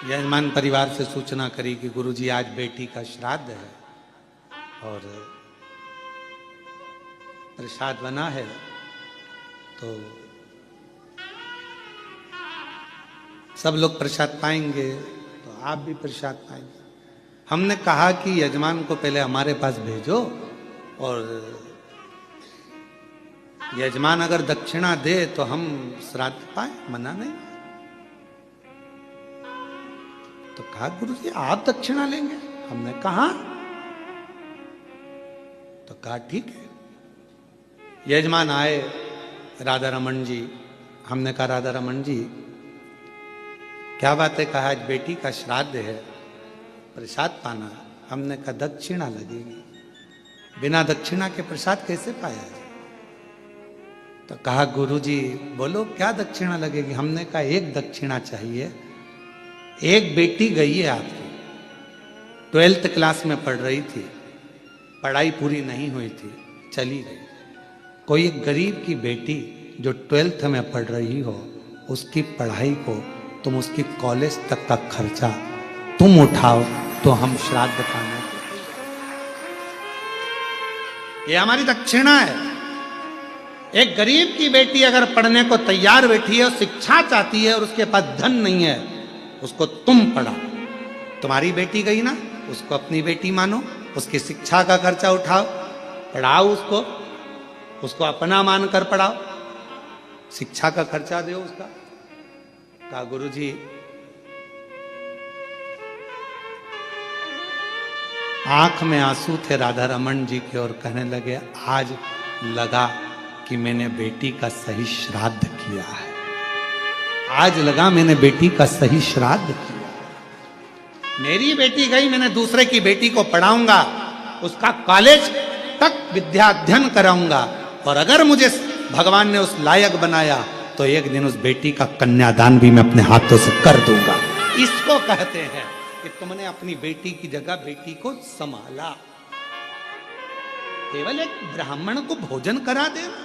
यजमान परिवार से सूचना करी कि गुरुजी आज बेटी का श्राद्ध है और प्रसाद बना है, तो सब लोग प्रसाद पाएंगे तो आप भी प्रसाद पाएंगे। हमने कहा कि यजमान को पहले हमारे पास भेजो और यजमान अगर दक्षिणा दे तो हम श्राद्ध पाए, मना नहीं। तो कहा गुरुजी आप दक्षिणा लेंगे, हमने कहा, तो कहा ठीक है। यजमान आए, राधा रमन जी, हमने कहा राधा रमन जी क्या बात है, कहा आज बेटी का श्राद्ध है, प्रसाद पाना। हमने कहा दक्षिणा लगेगी, बिना दक्षिणा के प्रसाद कैसे पाया जाए। तो कहा गुरुजी बोलो क्या दक्षिणा लगेगी। हमने कहा एक दक्षिणा चाहिए। एक बेटी गई है आपकी, 12th क्लास में पढ़ रही थी, पढ़ाई पूरी नहीं हुई थी, चली गई। कोई एक गरीब की बेटी जो 12th में पढ़ रही हो, उसकी पढ़ाई को तुम, उसकी कॉलेज तक का खर्चा तुम उठाओ तो हम श्राद्ध पाना। ये हमारी दक्षिणा है। एक गरीब की बेटी अगर पढ़ने को तैयार बैठी है और शिक्षा चाहती है और उसके पास धन नहीं है, उसको तुम पढ़ा। तुम्हारी बेटी गई ना, उसको अपनी बेटी मानो, उसकी शिक्षा का खर्चा उठाओ, पढ़ाओ उसको अपना मानकर पढ़ाओ, शिक्षा का खर्चा दो उसका। कहा गुरुजी आंख में आंसू थे राधा रमन जी के और कहने लगे आज लगा कि मैंने बेटी का सही श्राद्ध किया है, आज लगा मैंने बेटी का सही श्राद्ध किया। मेरी बेटी गई, मैंने दूसरे की बेटी को पढ़ाऊंगा, उसका कॉलेज तक विद्या अध्ययन कराऊंगा, और अगर मुझे भगवान ने उस लायक बनाया तो एक दिन उस बेटी का कन्यादान भी मैं अपने हाथों से कर दूंगा। इसको कहते हैं कि तुमने अपनी बेटी की जगह बेटी को संभाला। केवल एक ब्राह्मण को भोजन करा देना,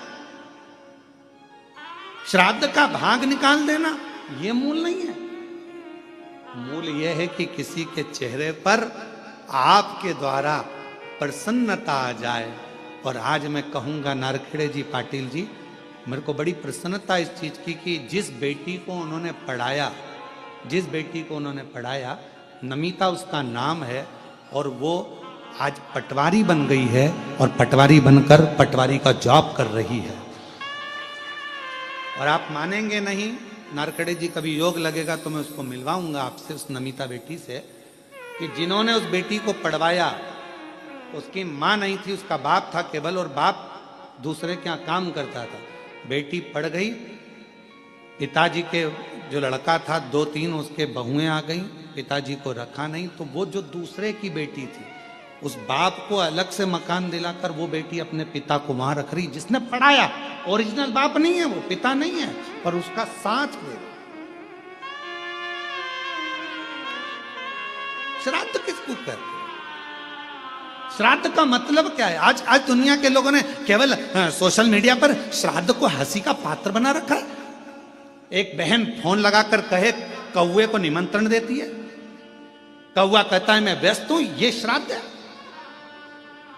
श्राद्ध का भाग निकाल देना, यह मूल नहीं है। मूल यह है कि किसी के चेहरे पर आपके द्वारा प्रसन्नता आ जाए। और आज मैं कहूंगा नारखेड़े जी, पाटिल जी, मेरे को बड़ी प्रसन्नता इस चीज की कि जिस बेटी को उन्होंने पढ़ाया, नमिता उसका नाम है, और वो आज पटवारी बन गई है और पटवारी बनकर पटवारी का जॉब कर रही है। और आप मानेंगे नहीं, नारखेड़े जी कभी योग लगेगा तो मैं उसको मिलवाऊंगा आपसे, उस नमिता बेटी से, कि जिन्होंने उस बेटी को पढ़वाया उसकी माँ नहीं थी, उसका बाप था केवल, और बाप दूसरे के यहाँ काम करता था। बेटी पढ़ गई, पिताजी के जो लड़का था 2-3 उसके बहुएं आ गई, पिताजी को रखा नहीं, तो वो जो दूसरे की बेटी थी उस बाप को अलग से मकान दिलाकर वो बेटी अपने पिता को वहां रख रही, जिसने पढ़ाया। ओरिजिनल बाप नहीं है, वो पिता नहीं है, पर उसका साथ ले। श्राद्ध किसको कहते हैं? श्राद्ध का मतलब क्या है? आज दुनिया के लोगों ने केवल सोशल मीडिया पर श्राद्ध को हंसी का पात्र बना रखा है। एक बहन फोन लगाकर कहे कौवे को निमंत्रण देती है, कौवा कहता है मैं व्यस्त हूं, ये श्राद्ध है?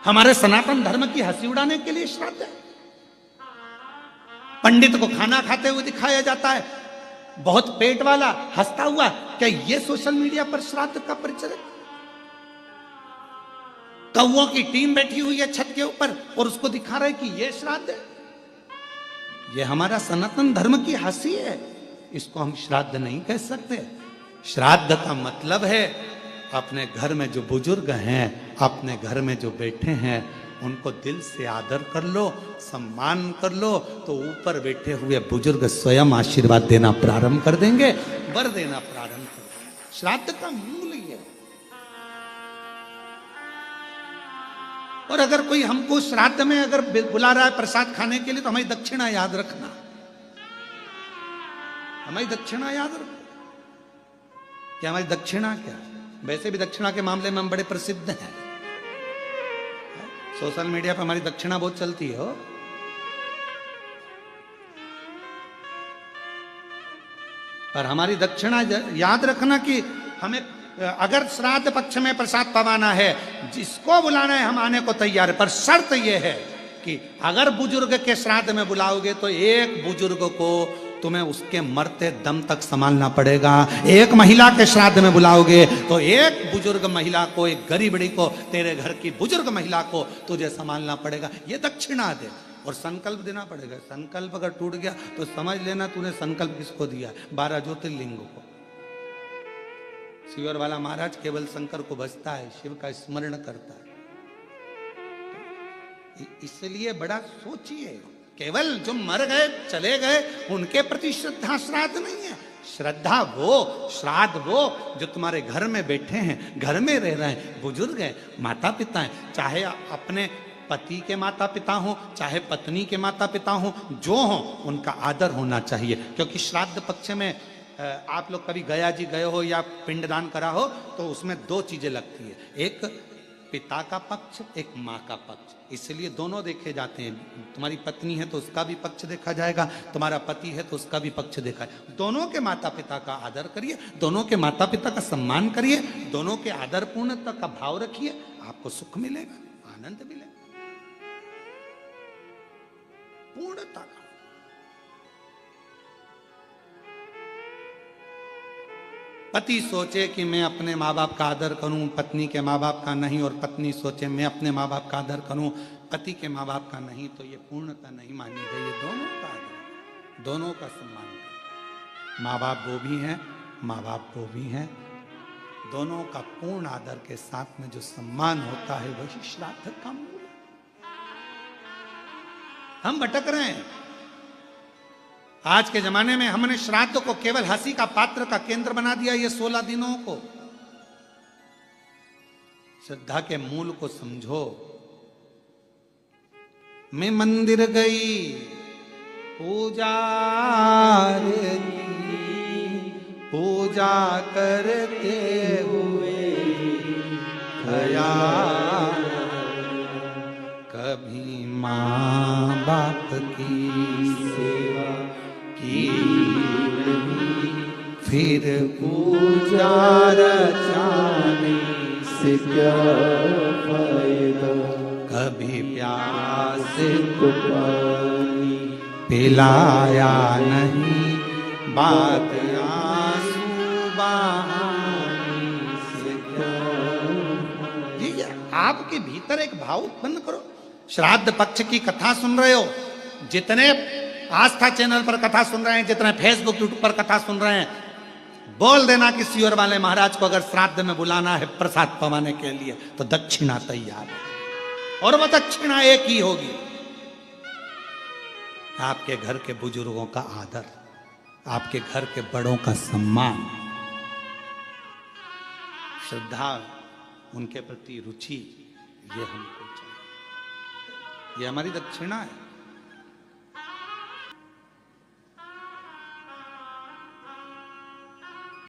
हमारे सनातन धर्म की हंसी उड़ाने के लिए श्राद्ध है? पंडित को खाना खाते हुए दिखाया जाता है, बहुत पेट वाला हंसता हुआ, क्या ये सोशल मीडिया पर श्राद्ध का परिचय है? कौवों की टीम बैठी हुई है छत के ऊपर और उसको दिखा रहे कि ये श्राद्ध है। ये हमारा सनातन धर्म की हंसी है, इसको हम श्राद्ध नहीं कह सकते। श्राद्ध का मतलब है अपने घर में जो बुजुर्ग हैं, अपने घर में जो बैठे हैं, उनको दिल से आदर कर लो, सम्मान कर लो, तो ऊपर बैठे हुए बुजुर्ग स्वयं आशीर्वाद देना प्रारंभ कर देंगे, वर देना प्रारंभ कर देंगे। श्राद्ध का मूल ही है। और अगर कोई हमको श्राद्ध में अगर बुला रहा है प्रसाद खाने के लिए, तो हमारी दक्षिणा याद रखना, हमारी दक्षिणा याद रखो। क्या हमारी दक्षिणा क्या? वैसे भी दक्षिणा के मामले में हम बड़े प्रसिद्ध हैं, सोशल मीडिया पर हमारी दक्षिणा बहुत चलती है। पर हमारी दक्षिणा याद रखना कि हमें अगर श्राद्ध पक्ष में प्रसाद पवाना है, जिसको बुलाना है हम आने को तैयार है, पर शर्त यह है कि अगर बुजुर्ग के श्राद्ध में बुलाओगे तो एक बुजुर्ग को तुम्हें उसके मरते दम तक संभालना पड़ेगा। एक महिला के श्राद्ध में बुलाओगे तो एक बुजुर्ग महिला को, एक गरीबड़ी को, तेरे घर की बुजुर्ग महिला को तुझे संभालना पड़ेगा। ये दक्षिणा दे और संकल्प देना पड़ेगा। संकल्प अगर टूट गया तो समझ लेना तूने संकल्प किसको दिया? 12 ज्योतिर्लिंग को। शिवर वाला महाराज केवल शंकर को भजता है, शिव का स्मरण करता है। इसलिए बड़ा सोचिए, केवल जो मर गए चले गए उनके प्रति श्रद्धा श्राद्ध नहीं है। श्रद्धा वो, श्राद्ध वो जो तुम्हारे घर में बैठे हैं, घर में रह रहे हैं, बुजुर्ग हैं, माता पिता हैं, चाहे अपने पति के माता पिता हो, चाहे पत्नी के माता पिता हो, जो हो उनका आदर होना चाहिए। क्योंकि श्राद्ध पक्ष में आप लोग कभी गया जी गए हो या पिंडदान करा हो तो उसमें 2 चीजें लगती है, एक पिता का पक्ष, एक माँ का पक्ष। इसलिए दोनों देखे जाते हैं। तुम्हारी पत्नी है तो उसका भी पक्ष देखा जाएगा, तुम्हारा पति है तो उसका भी पक्ष देखा है। दोनों के माता पिता का आदर करिए, दोनों के माता पिता का सम्मान करिए, दोनों के आदर पूर्णता का भाव रखिए, आपको सुख मिलेगा, आनंद मिलेगा। पूर्णता का। पति सोचे कि मैं अपने माँ बाप का आदर करूं, पत्नी के माँ बाप का नहीं, और पत्नी सोचे मैं अपने माँ बाप का आदर करूं, पति के माँ बाप का नहीं, तो ये पूर्णता नहीं मानी गई। ये दोनों का आदर, दोनों का सम्मान करें। माँ बाप वो भी हैं, माँ बाप वो भी हैं, दोनों का पूर्ण आदर के साथ में जो सम्मान होता है वही श्राद्ध का मूल। हम भटक रहे हैं। आज के जमाने में हमने श्राद्ध को केवल हंसी का पात्र का केंद्र बना दिया। ये 16 दिनों को श्रद्धा के मूल को समझो। मैं मंदिर गई पूजा करते हुए ख्याल, कभी माँ बाप की सेवा की नहीं, फिर पूजा रचाने से क्या फायदा, कभी प्यास को पानी पिलाया नहीं, बात आंसू बहाने से क्या। ठीक है, आपके भीतर एक भाव उत्पन्न करो। श्राद्ध पक्ष की कथा सुन रहे हो, जितने आस्था चैनल पर कथा सुन रहे हैं, जितने फेसबुक यूट्यूब पर कथा सुन रहे हैं, बोल देना कि सियोर वाले महाराज को अगर श्राद्ध में बुलाना है प्रसाद पवाने के लिए तो दक्षिणा तैयार है, और वह दक्षिणा एक ही होगी। आपके घर के बुजुर्गों का आदर, आपके घर के बड़ों का सम्मान, श्रद्धा, उनके प्रति रुचि, ये हमको चाहिए। ये हमारी दक्षिणा है।